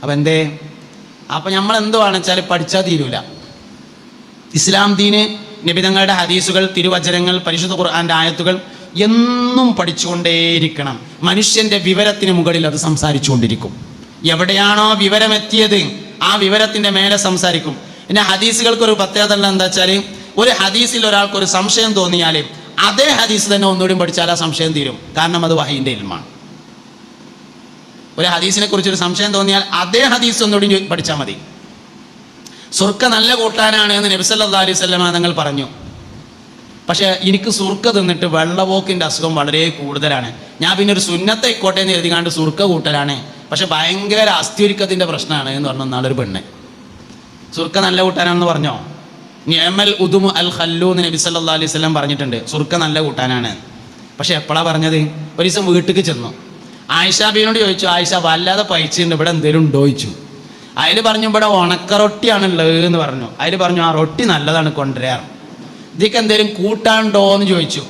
അപ്പം എന്തേ? അപ്പം നമ്മൾ എന്തുവാണെന്ന് വെച്ചാൽ പഠിച്ചാൽ തീരൂല. ഇസ്ലാം ദീന്, നബിതങ്ങളുടെ ഹദീസുകൾ, തിരുവചനങ്ങൾ, പരിശുദ്ധ ഖുർആന്റെ ആയത്തുകൾ എന്നും പഠിച്ചുകൊണ്ടേയിരിക്കണം. മനുഷ്യന്റെ വിവരത്തിന് മുകളിൽ അത് സംസാരിച്ചുകൊണ്ടിരിക്കും. എവിടെയാണോ വിവരമെത്തിയത് ആ വിവരത്തിന്റെ മേലെ സംസാരിക്കും. പിന്നെ ഹദീസുകൾക്കൊരു പ്രത്യേകത എന്താ വെച്ചാൽ, ഒരു ഹദീസിൽ ഒരാൾക്കൊരു സംശയം തോന്നിയാൽ അതേ ഹദീസ് തന്നെ ഒന്നുകൂടി പഠിച്ചാൽ ആ സംശയം തീരും. കാരണം അത് വഹീന്റെ ഇൽമാണ്. ഒരു ഹദീസിനെ കുറിച്ചൊരു സംശയം തോന്നിയാൽ അതേ ഹദീസ് ഒന്നുകൂടി പഠിച്ചാൽ മതി. സുർക്ക നല്ല കൂട്ടാനാണ് എന്ന് നബി സല്ലല്ലാഹു അലൈഹി വസല്ലം തങ്ങൾ പറഞ്ഞു. പക്ഷെ എനിക്ക് സുർക്ക തിന്നിട്ട് വെള്ളപോക്കിന്റെ അസുഖം വളരെ കൂടുതലാണ്, ഞാൻ പിന്നെ ഒരു സുന്നത്തായിക്കോട്ടെ എന്ന് എഴുതിക്കാണ്ട് സുർക്ക കൂട്ടലാണ്, പക്ഷെ ഭയങ്കര അസ്ഥിയൊരുക്കത്തിന്റെ പ്രശ്നമാണ് എന്ന് പറഞ്ഞു നാളൊരു പെണ്ണ്. സുർക്ക നല്ല കൂട്ടാനാണെന്ന് പറഞ്ഞോ? നിഅമൽ ഉദുമു അൽ ഖല്ലു എന്ന് നബി സല്ലല്ലാഹു അലൈഹി വസല്ലം പറഞ്ഞിട്ടുണ്ട്. സുർക്ക നല്ല കൂട്ടാനാണ്. പക്ഷെ എപ്പോഴാണ് പറഞ്ഞത്? ഒരു ദിവസം വീട്ടിലേക്ക് ചെന്നു. ആയിഷ ബീവിനോട് ചോദിച്ചു, ആയിഷ വല്ലാതെ പൈച്ചിട്ടുണ്ട്, ഇവിടെ എന്തെങ്കിലും ഉണ്ടോ ചോദിച്ചു. അതിൽ പറഞ്ഞു ഇവിടെ ഉണക്കറൊട്ടിയാണുള്ളത് എന്ന് പറഞ്ഞു. അതിൽ പറഞ്ഞു ആ റൊട്ടി നല്ലതാണ്, കൊണ്ടുവരാറ്. ഇതിക്ക് എന്തെങ്കിലും കൂട്ടാനുണ്ടോ എന്ന് ചോദിച്ചു.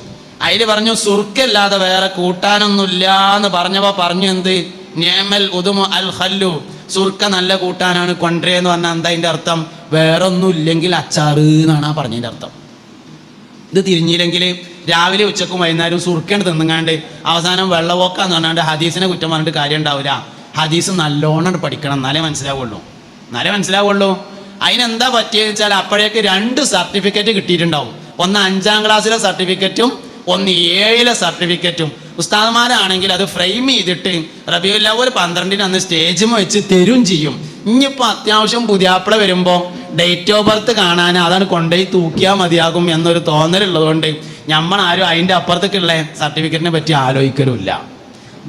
അതിൽ പറഞ്ഞു സുർക്കല്ലാതെ വേറെ കൂട്ടാനൊന്നുമില്ല എന്ന് പറഞ്ഞപ്പോൾ പറഞ്ഞു എന്ത്? നിഅമൽ ഉദുമു അൽ ഖല്ലു, സുർക്ക നല്ല കൂട്ടാനാണ്, കൊണ്ടുവരേ എന്ന് പറഞ്ഞാൽ എന്താ അതിൻ്റെ അർത്ഥം? വേറെ ഒന്നും ഇല്ലെങ്കിൽ അച്ചാറ് എന്നാണ് ആ പറഞ്ഞതിൻ്റെ അർത്ഥം. ഇത് തിരിഞ്ഞില്ലെങ്കിൽ രാവിലെ ഉച്ചക്കും വൈകുന്നേരം സുർക്കേണ്ട തിന്നുങ്ങാണ്ട് അവസാനം വെള്ളപോക്കാന്ന് പറഞ്ഞാണ്ട് ഹദീസിനെ കുറ്റം പറഞ്ഞിട്ട് കാര്യം ഉണ്ടാവില്ല. ഹദീസ് നല്ലോണം പഠിക്കണം, എന്നാലേ മനസ്സിലാവുള്ളൂ. അതിനെന്താ പറ്റിയെന്ന് വെച്ചാൽ അപ്പോഴേക്ക് 2 സർട്ടിഫിക്കറ്റ് കിട്ടിയിട്ടുണ്ടാവും. ഒന്ന് 5ാം ക്ലാസ്സിലെ സർട്ടിഫിക്കറ്റും ഒന്ന് 7ലെ സർട്ടിഫിക്കറ്റും. ഉസ്താദ്മാരാണെങ്കിൽ അത് ഫ്രെയിം ചെയ്തിട്ട് റബീഉൽ അവ്വൽ 12-ന് അന്ന് സ്റ്റേജും വെച്ച് തരും ചെയ്യും. ഇനിയിപ്പോൾ അത്യാവശ്യം പുതിയാപ്പിള വരുമ്പോൾ ഡേറ്റ് ഓഫ് ബർത്ത് കാണാൻ അതാണ് കൊണ്ടുപോയി തൂക്കിയാൽ മതിയാകും എന്നൊരു തോന്നലുള്ളതുകൊണ്ട് നമ്മളാരും അതിൻ്റെ അപ്പുറത്തേക്കുള്ള സർട്ടിഫിക്കറ്റിനെ പറ്റി ആലോചിക്കലുമില്ല.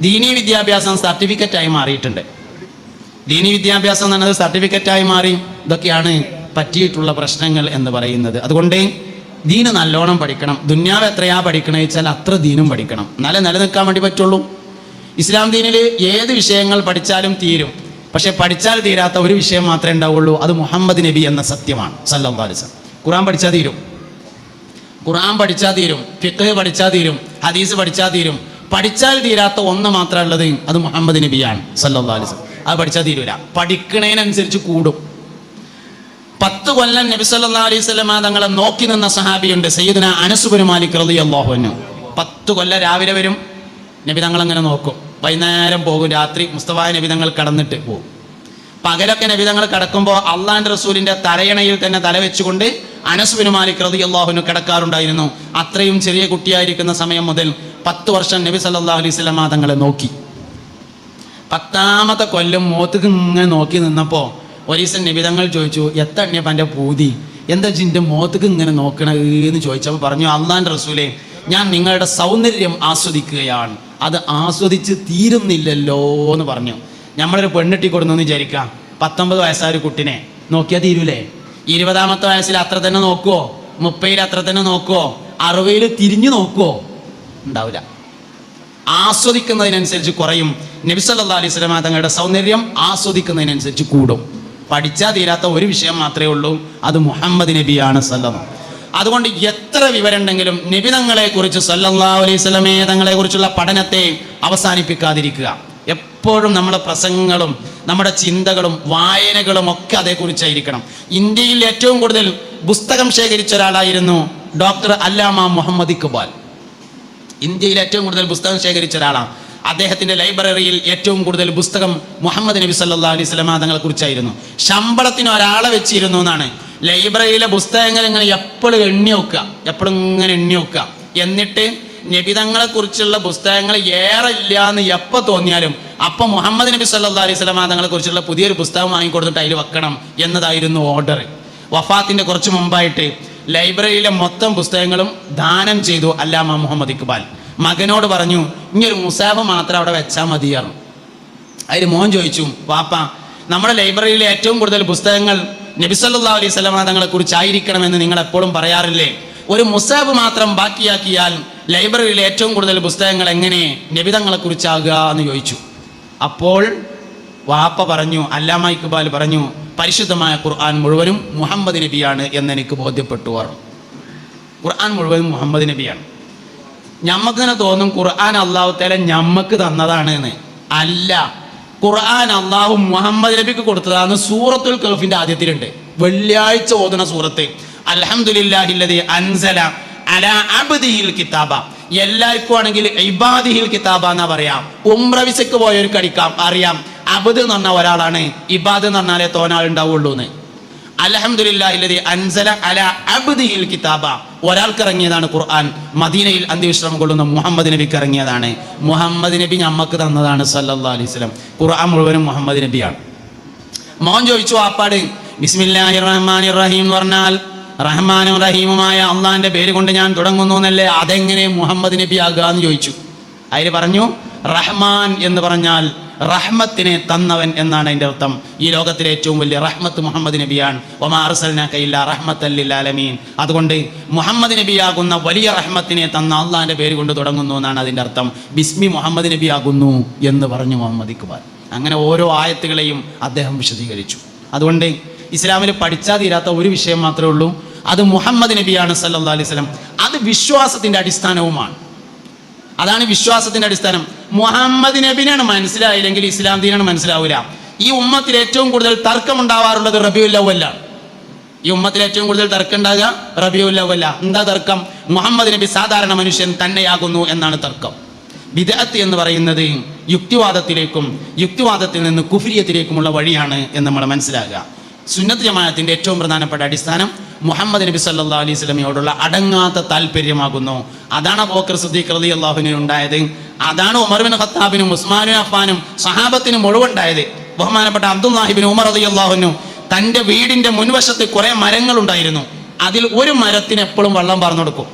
ദീനീ വിദ്യാഭ്യാസം സർട്ടിഫിക്കറ്റായി മാറിയിട്ടുണ്ട്. ദീനീ വിദ്യാഭ്യാസം എന്നത് സർട്ടിഫിക്കറ്റായി മാറി. ഇതൊക്കെയാണ് പറ്റിയിട്ടുള്ള പ്രശ്നങ്ങൾ എന്ന് പറയുന്നത്. അതുകൊണ്ട് ദീന് നല്ലോണം പഠിക്കണം. ദുന്യാവ് എത്രയാ പഠിക്കണമെന്ന് വെച്ചാൽ അത്ര ദീനും പഠിക്കണം, എന്നാലേ നിലനിൽക്കാൻ വേണ്ടി പറ്റുള്ളൂ. ഇസ്ലാം ദീനിൽ ഏത് വിഷയങ്ങൾ പഠിച്ചാലും തീരും. പക്ഷെ പഠിച്ചാൽ തീരാത്ത ഒരു വിഷയം മാത്രമേ ഉണ്ടാവുള്ളൂ, അത് മുഹമ്മദ് നബി എന്ന സത്യമാണ് സല്ലല്ലാഹു അലൈഹി വസല്ലം. ഖുർആൻ പഠിച്ചാൽ തീരും, ഖുർആൻ പഠിച്ചാൽ തീരും, ഫിഖ് പഠിച്ചാൽ തീരും, ഹദീസ് പഠിച്ചാൽ തീരും. പഠിച്ചാൽ തീരാത്ത ഒന്ന് മാത്രമേ ഉള്ളത്, അത് മുഹമ്മദ് നബിയാണ് സല്ലല്ലാഹു അലൈഹി വസല്ലം. അത് പഠിച്ചാൽ തീരൂല, പഠിക്കണതിനനുസരിച്ച് കൂടും. 10 കൊല്ലം നബി സല്ലല്ലാഹു അലൈഹി വസല്ലം തങ്ങളെ നോക്കി നിന്ന സഹാബിയുണ്ട്, സയ്യിദുനാ അനസ് ബിൻ മാലിക് റളിയല്ലാഹു അൻഹു. 10 കൊല്ലം രാവിലെ വരും, നബി തങ്ങൾ അങ്ങനെ നോക്കും. വൈകുന്നേരം പോകും, രാത്രി മുസ്തഫ നബി തങ്ങൾ കടന്നിട്ട് പോകും. പകലൊക്കെ നബി തങ്ങൾ കിടക്കുമ്പോൾ അള്ളാന്റെ റസൂലിന്റെ തലയണയിൽ തന്നെ തല വെച്ചുകൊണ്ട് അനസ് ബിൻ മാലിക് റളിയല്ലാഹു അൻഹു കിടക്കാറുണ്ടായിരുന്നു. അത്രയും ചെറിയ കുട്ടിയായിരിക്കുന്ന സമയം മുതൽ 10 വർഷം നബി സല്ലല്ലാഹു അലൈഹി വസല്ലം തങ്ങളെ നോക്കി. 10ാമത്തെ കൊല്ലം മോത്തേക്ക് ഇങ്ങനെ നോക്കി നിന്നപ്പോൾ ഒരു ദിവസം നബി തങ്ങൾ ചോദിച്ചു, എത്തണ്ണിയപ്പം എൻ്റെ പൂതി, എന്താ ജിൻ്റെ മോത്തേക്ക് ഇങ്ങനെ നോക്കണെന്ന് ചോദിച്ചപ്പോൾ പറഞ്ഞു, അള്ളാന്റെ റസൂലേ, ഞാൻ നിങ്ങളുടെ സൗന്ദര്യം ആസ്വദിക്കുകയാണ്, അത് ആസ്വദിച്ച് തീരുന്നില്ലല്ലോ എന്ന് പറഞ്ഞു. നമ്മളൊരു പെണ്ണിട്ടി കൊടുന്നെന്ന് വിചാരിക്കാം, 19 വയസ്സായ ഒരു കുട്ടിനെ നോക്കിയാൽ തീരൂലേ? 20ാമത്തെ വയസ്സിൽ അത്ര തന്നെ നോക്കുവോ? 30ൽ അത്ര തന്നെ നോക്കുവോ? 60ൽ തിരിഞ്ഞു നോക്കുവോ? ഉണ്ടാവില്ല. ആസ്വദിക്കുന്നതിനനുസരിച്ച് കുറയും. നബി സല്ലല്ലാഹു അലൈഹി വസല്ലം തങ്ങളുടെ സൗന്ദര്യം ആസ്വദിക്കുന്നതിനനുസരിച്ച് കൂടും. പഠിച്ചാൽ തീരാത്ത ഒരു വിഷയം മാത്രമേ ഉള്ളൂ, അത് മുഹമ്മദ് നബിയാണ് സല്ലല്ലാഹു. അതുകൊണ്ട് എത്ര വിവരം ഉണ്ടെങ്കിലും നബി തങ്ങളെ കുറിച്ച് സല്ലല്ലാഹു അലൈഹി വസല്ലമേ തങ്ങളെ കുറിച്ചുള്ള പഠനത്തെ അവസാനിപ്പിക്കാതിരിക്കുക. എപ്പോഴും നമ്മുടെ പ്രസംഗങ്ങളും നമ്മുടെ ചിന്തകളും വായനകളും ഒക്കെ അതേക്കുറിച്ചായിരിക്കണം. ഇന്ത്യയിൽ ഏറ്റവും കൂടുതൽ പുസ്തകം ശേഖരിച്ച ഒരാളായിരുന്നു ഡോക്ടർ അല്ലാമ മുഹമ്മദ് ഇഖ്ബാൽ. ഇന്ത്യയിൽ ഏറ്റവും കൂടുതൽ പുസ്തകം ശേഖരിച്ച ഒരാളാണ്. അദ്ദേഹത്തിന്റെ ലൈബ്രറിയിൽ ഏറ്റവും കൂടുതൽ പുസ്തകം മുഹമ്മദ് നബി സല്ലല്ലാഹു അലൈഹി വസല്ലം തങ്ങളെ കുറിച്ചായിരുന്നു. ശമ്പളത്തിന് ഒരാളെ വെച്ചിരുന്നു എന്നാണ്. ലൈബ്രറിയിലെ പുസ്തകങ്ങൾ ഇങ്ങനെ എപ്പോഴും എണ്ണി വെക്കുക. എന്നിട്ട് നബിതങ്ങളെ കുറിച്ചുള്ള പുസ്തകങ്ങൾ ഏറെ ഇല്ല എന്ന് എപ്പോൾ തോന്നിയാലും അപ്പം മുഹമ്മദ് നബി സല്ലല്ലാഹു അലൈഹി വസല്ലം തങ്ങളെ കുറിച്ചുള്ള പുതിയൊരു പുസ്തകം വാങ്ങിക്കൊടുത്തിട്ട് അതിൽ വെക്കണം എന്നതായിരുന്നു ഓർഡർ. വഫാത്തിന്റെ കുറച്ച് മുമ്പായിട്ട് ലൈബ്രറിയിലെ മൊത്തം പുസ്തകങ്ങളും ദാനം ചെയ്തു അല്ലാമ മുഹമ്മദ് ഇഖ്ബാൽ. മകനോട് പറഞ്ഞു, ഇനിയൊരു മുസാഫ് മാത്രം അവിടെ വെച്ചാൽ മതിയായിരുന്നു. അതിൽ മോൻ ചോദിച്ചു, വാപ്പ, നമ്മുടെ ലൈബ്രറിയിലെ ഏറ്റവും കൂടുതൽ പുസ്തകങ്ങൾ നബി സല്ലല്ലാഹു അലൈഹി വസല്ലം തങ്ങളെ കുറിച്ചായിരിക്കണമെന്ന് നിങ്ങൾ എപ്പോഴും പറയാറില്ലേ? ഒരു മുസാഫ് മാത്രം ബാക്കിയാക്കിയാൽ ലൈബ്രറിയിലെ ഏറ്റവും കൂടുതൽ പുസ്തകങ്ങൾ എങ്ങനെ നബി തങ്ങളെ കുറിച്ചാകുക എന്ന് ചോദിച്ചു. അപ്പോൾ വാപ്പ പറഞ്ഞു, അല്ലാമ ഇഖ്ബാൽ പറഞ്ഞു, പരിശുദ്ധമായ ഖുർആൻ മുഴുവനും മുഹമ്മദ് നബിയാണ് എന്നെനിക്ക് ബോധ്യപ്പെട്ടു. ഖുർആൻ മുഴുവനും മുഹമ്മദ് നബിയാണ്. ഞമ്മക്കിങ്ങനെ തോന്നും ഖുർആൻ അള്ളാഹു തആല ഞമ്മക്ക് തന്നതാണ് എന്ന്. അല്ല, ഖുർആൻ അള്ളാഹു മുഹമ്മദ് നബിക്ക് കൊടുത്തതാന്ന് സൂറത്തുൽ കഹ്ഫിന്റെ ആദ്യത്തിലുണ്ട്. വെള്ളിയാഴ്ച ഓതുന്ന സൂറത്ത്, അൽഹംദുലില്ലാഹില്ലദീ അൻസല അലാ അബ്ദിഹിൽ കിതാബ. എല്ലാവർക്കും ആണെങ്കിൽ ഇബാദിഹിൽ കിതാബ എന്നാ പറയാം. ഉംറ വിസക്ക് പോയവർക്ക് അറിയാം അബ്ദ് എന്ന് പറഞ്ഞ ഒരാളാണ്, ഇബാദ് എന്ന് പറഞ്ഞാലേ തോനാൾ ഉണ്ടാവുള്ളൂ എന്ന്. അൽഹംദുലില്ലാഹില്ലദീ അൻസല അലാ അബ്ദിഹിൽ കിതാബ. ഒരാൾക്ക് ഇറങ്ങിയതാണ് ഖുർആൻ. മദീനയിൽ അന്ത്യവിശ്രമം കൊള്ളുന്ന മുഹമ്മദ് നബിക്ക് ഇറങ്ങിയതാണ്. മുഹമ്മദ് നബി ഞമ്മക്ക് തന്നതാണ് സല്ലല്ലാഹു അലൈഹി വസല്ലം. ഖുർആൻ മുഴുവനും മുഹമ്മദ് നബിയാണ്. മോൻ ചോദിച്ചു, ആപ്പാട് ബിസ്മില്ലാഹിർ റഹ്മാനിർ റഹീം എന്ന് പറഞ്ഞാൽ റഹ്മാനും റഹീമുമായ അള്ളാഹിന്റെ പേര് കൊണ്ട് ഞാൻ തുടങ്ങുന്നു എന്നല്ലേ, അതെങ്ങനെ മുഹമ്മദ് നബി ആകുക എന്ന് ചോദിച്ചു. അതിൽ പറഞ്ഞു, റഹ്മാൻ എന്ന് പറഞ്ഞാൽ റഹ്മത്തിനെ തന്നവൻ എന്നാണ് അതിൻ്റെ അർത്ഥം. ഈ ലോകത്തിലെ ഏറ്റവും വലിയ റഹ്മത്ത് മുഹമ്മദ് നബിയാണ്. വമാ അർസൽനാക ഇല്ലാ റഹ്മത്തൻ ലിൽ ആലമീൻ. അതുകൊണ്ട് മുഹമ്മദ് നബിയാകുന്ന വലിയ റഹ്മത്തിനെ തന്ന അള്ളാഹിന്റെ പേര് കൊണ്ട് തുടങ്ങുന്നു എന്നാണ് അതിൻ്റെ അർത്ഥം. ബിസ്മി മുഹമ്മദ് നബിയാകുന്നു എന്ന് പറഞ്ഞു മുഹമ്മദ് ഇഖ്ബാൽ. അങ്ങനെ ഓരോ ആയത്തുകളെയും അദ്ദേഹം വിശദീകരിച്ചു. അതുകൊണ്ട് ഇസ്ലാമിൽ പഠിച്ചാൽ തീരാത്ത ഒരു വിഷയം മാത്രമേ ഉള്ളൂ, അത് മുഹമ്മദ് നബിയാണ് സല്ലല്ലാഹു അലൈഹി വസല്ലം. അത് വിശ്വാസത്തിന്റെ അടിസ്ഥാനവുമാണ്. അതാണ് വിശ്വാസത്തിന്റെ അടിസ്ഥാനം. മുഹമ്മദ് നബിനാണ് മനസ്സിലായില്ലെങ്കിൽ ഇസ്ലാം ദീനാണ് മനസ്സിലാവില്ല. ഈ ഉമ്മത്തിൽ ഏറ്റവും കൂടുതൽ തർക്കം ഉണ്ടാവാറുള്ളത് റബീഉൽ അവ്വലാണ്. ഈ ഉമ്മത്തിൽ ഏറ്റവും കൂടുതൽ തർക്കം ഉണ്ടാകുക റബീഉൽ അവ്വല. എന്താ തർക്കം? മുഹമ്മദ് നബി സാധാരണ മനുഷ്യൻ തന്നെയാകുന്നു എന്നാണ് തർക്കം. ബിദ്അത്ത് എന്ന് പറയുന്നത് യുക്തിവാദത്തിലേക്കും യുക്തിവാദത്തിൽ നിന്ന് കുഫ്രിയത്തിലേക്കുമുള്ള വഴിയാണ് എന്ന് നമ്മൾ മനസ്സിലാക്കുക. സുന്നത്ത് ജമാഅത്തിന്റെ ഏറ്റവും പ്രധാനപ്പെട്ട അടിസ്ഥാനം മുഹമ്മദ് നബി സല്ലല്ലാഹു അലൈഹി വസല്ലമയോടുള്ള അടങ്ങാത്ത താല്പര്യമാകുന്നു. അതാണ് അബൂബക്കർ സിദ്ദീഖ് റളിയല്ലാഹു അൻഹു ഉണ്ടായത്. അതാണ് ഉമർ ബിൻ ഖത്താബിനും ഉസ്മാൻ ബിൻ അഫ്ഫാനും സഹാബത്തിനും മുഴുവനുണ്ടായത്. ബഹുമാനപ്പെട്ട അബ്ദുല്ലാഹി ബിൻ ഉമർ റളിയല്ലാഹു അൻഹു തൻ്റെ വീടിൻ്റെ മുൻവശത്ത് കുറേ മരങ്ങൾ ഉണ്ടായിരുന്നു. അതിൽ ഒരു മരത്തിന് എപ്പോഴും വെള്ളം പാർന്നു കൊടുക്കും.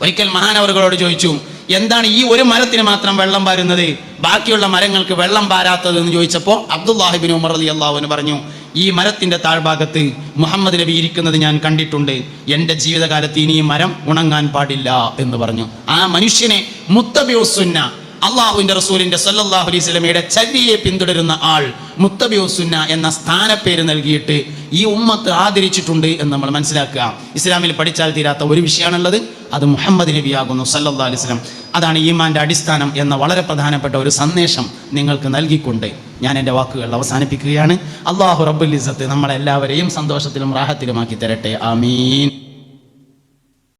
ഒരിക്കൽ മഹാനവറുകളോട് ചോദിച്ചു, എന്താണ് ഈ ഒരു മരത്തിന് മാത്രം വെള്ളം പാരുന്നത്, ബാക്കിയുള്ള മരങ്ങൾക്ക് വെള്ളം പാരാത്തത് എന്ന് ചോദിച്ചപ്പോൾ അബ്ദുല്ലാഹി ബിൻ ഉമർ റളിയല്ലാഹു അൻഹു പറഞ്ഞു, ഈ മരത്തിന്റെ താഴ്ഭാഗത്ത് മുഹമ്മദ് നബി ഇരിക്കുന്നത് ഞാൻ കണ്ടിട്ടുണ്ട്. എൻ്റെ ജീവിതകാലത്ത് ഇനി ഈ മരം ഉണങ്ങാൻ പാടില്ല എന്ന് പറഞ്ഞു. ആ മനുഷ്യനെ മുത്തബിഉസ്സുന്ന, അള്ളാഹുവിന്റെ റസൂലിന്റെ സല്ലല്ലാഹു അലൈഹി വസല്ലമയുടെ ചര്യയെ പിന്തുടരുന്ന ആൾ മുത്തബിഉസ്സുന്ന എന്ന സ്ഥാനപ്പേര് നൽകിയിട്ട് ഈ ഉമ്മത്ത് ആദരിച്ചിട്ടുണ്ട് എന്ന് നമ്മൾ മനസ്സിലാക്കുക. ഇസ്ലാമിൽ പഠിച്ചാൽ തീരാത്ത ഒരു വിഷയമാണുള്ളത്, അത് മുഹമ്മദ് നബിയാകുന്നു സല്ലല്ലാഹു അലൈഹി വസല്ലം. അതാണ് ഈമാന്റെ അടിസ്ഥാനം എന്ന വളരെ പ്രധാനപ്പെട്ട ഒരു സന്ദേശം നിങ്ങൾക്ക് നൽകിക്കൊണ്ട് ഞാൻ എൻ്റെ വാക്കുകൾ അവസാനിപ്പിക്കുകയാണ്. അല്ലാഹു റബ്ബുൽ ഇസ്സത്ത് നമ്മളെല്ലാവരെയും സന്തോഷത്തിലും റാഹത്തിലുമാക്കി തരട്ടെ. ആമീൻ.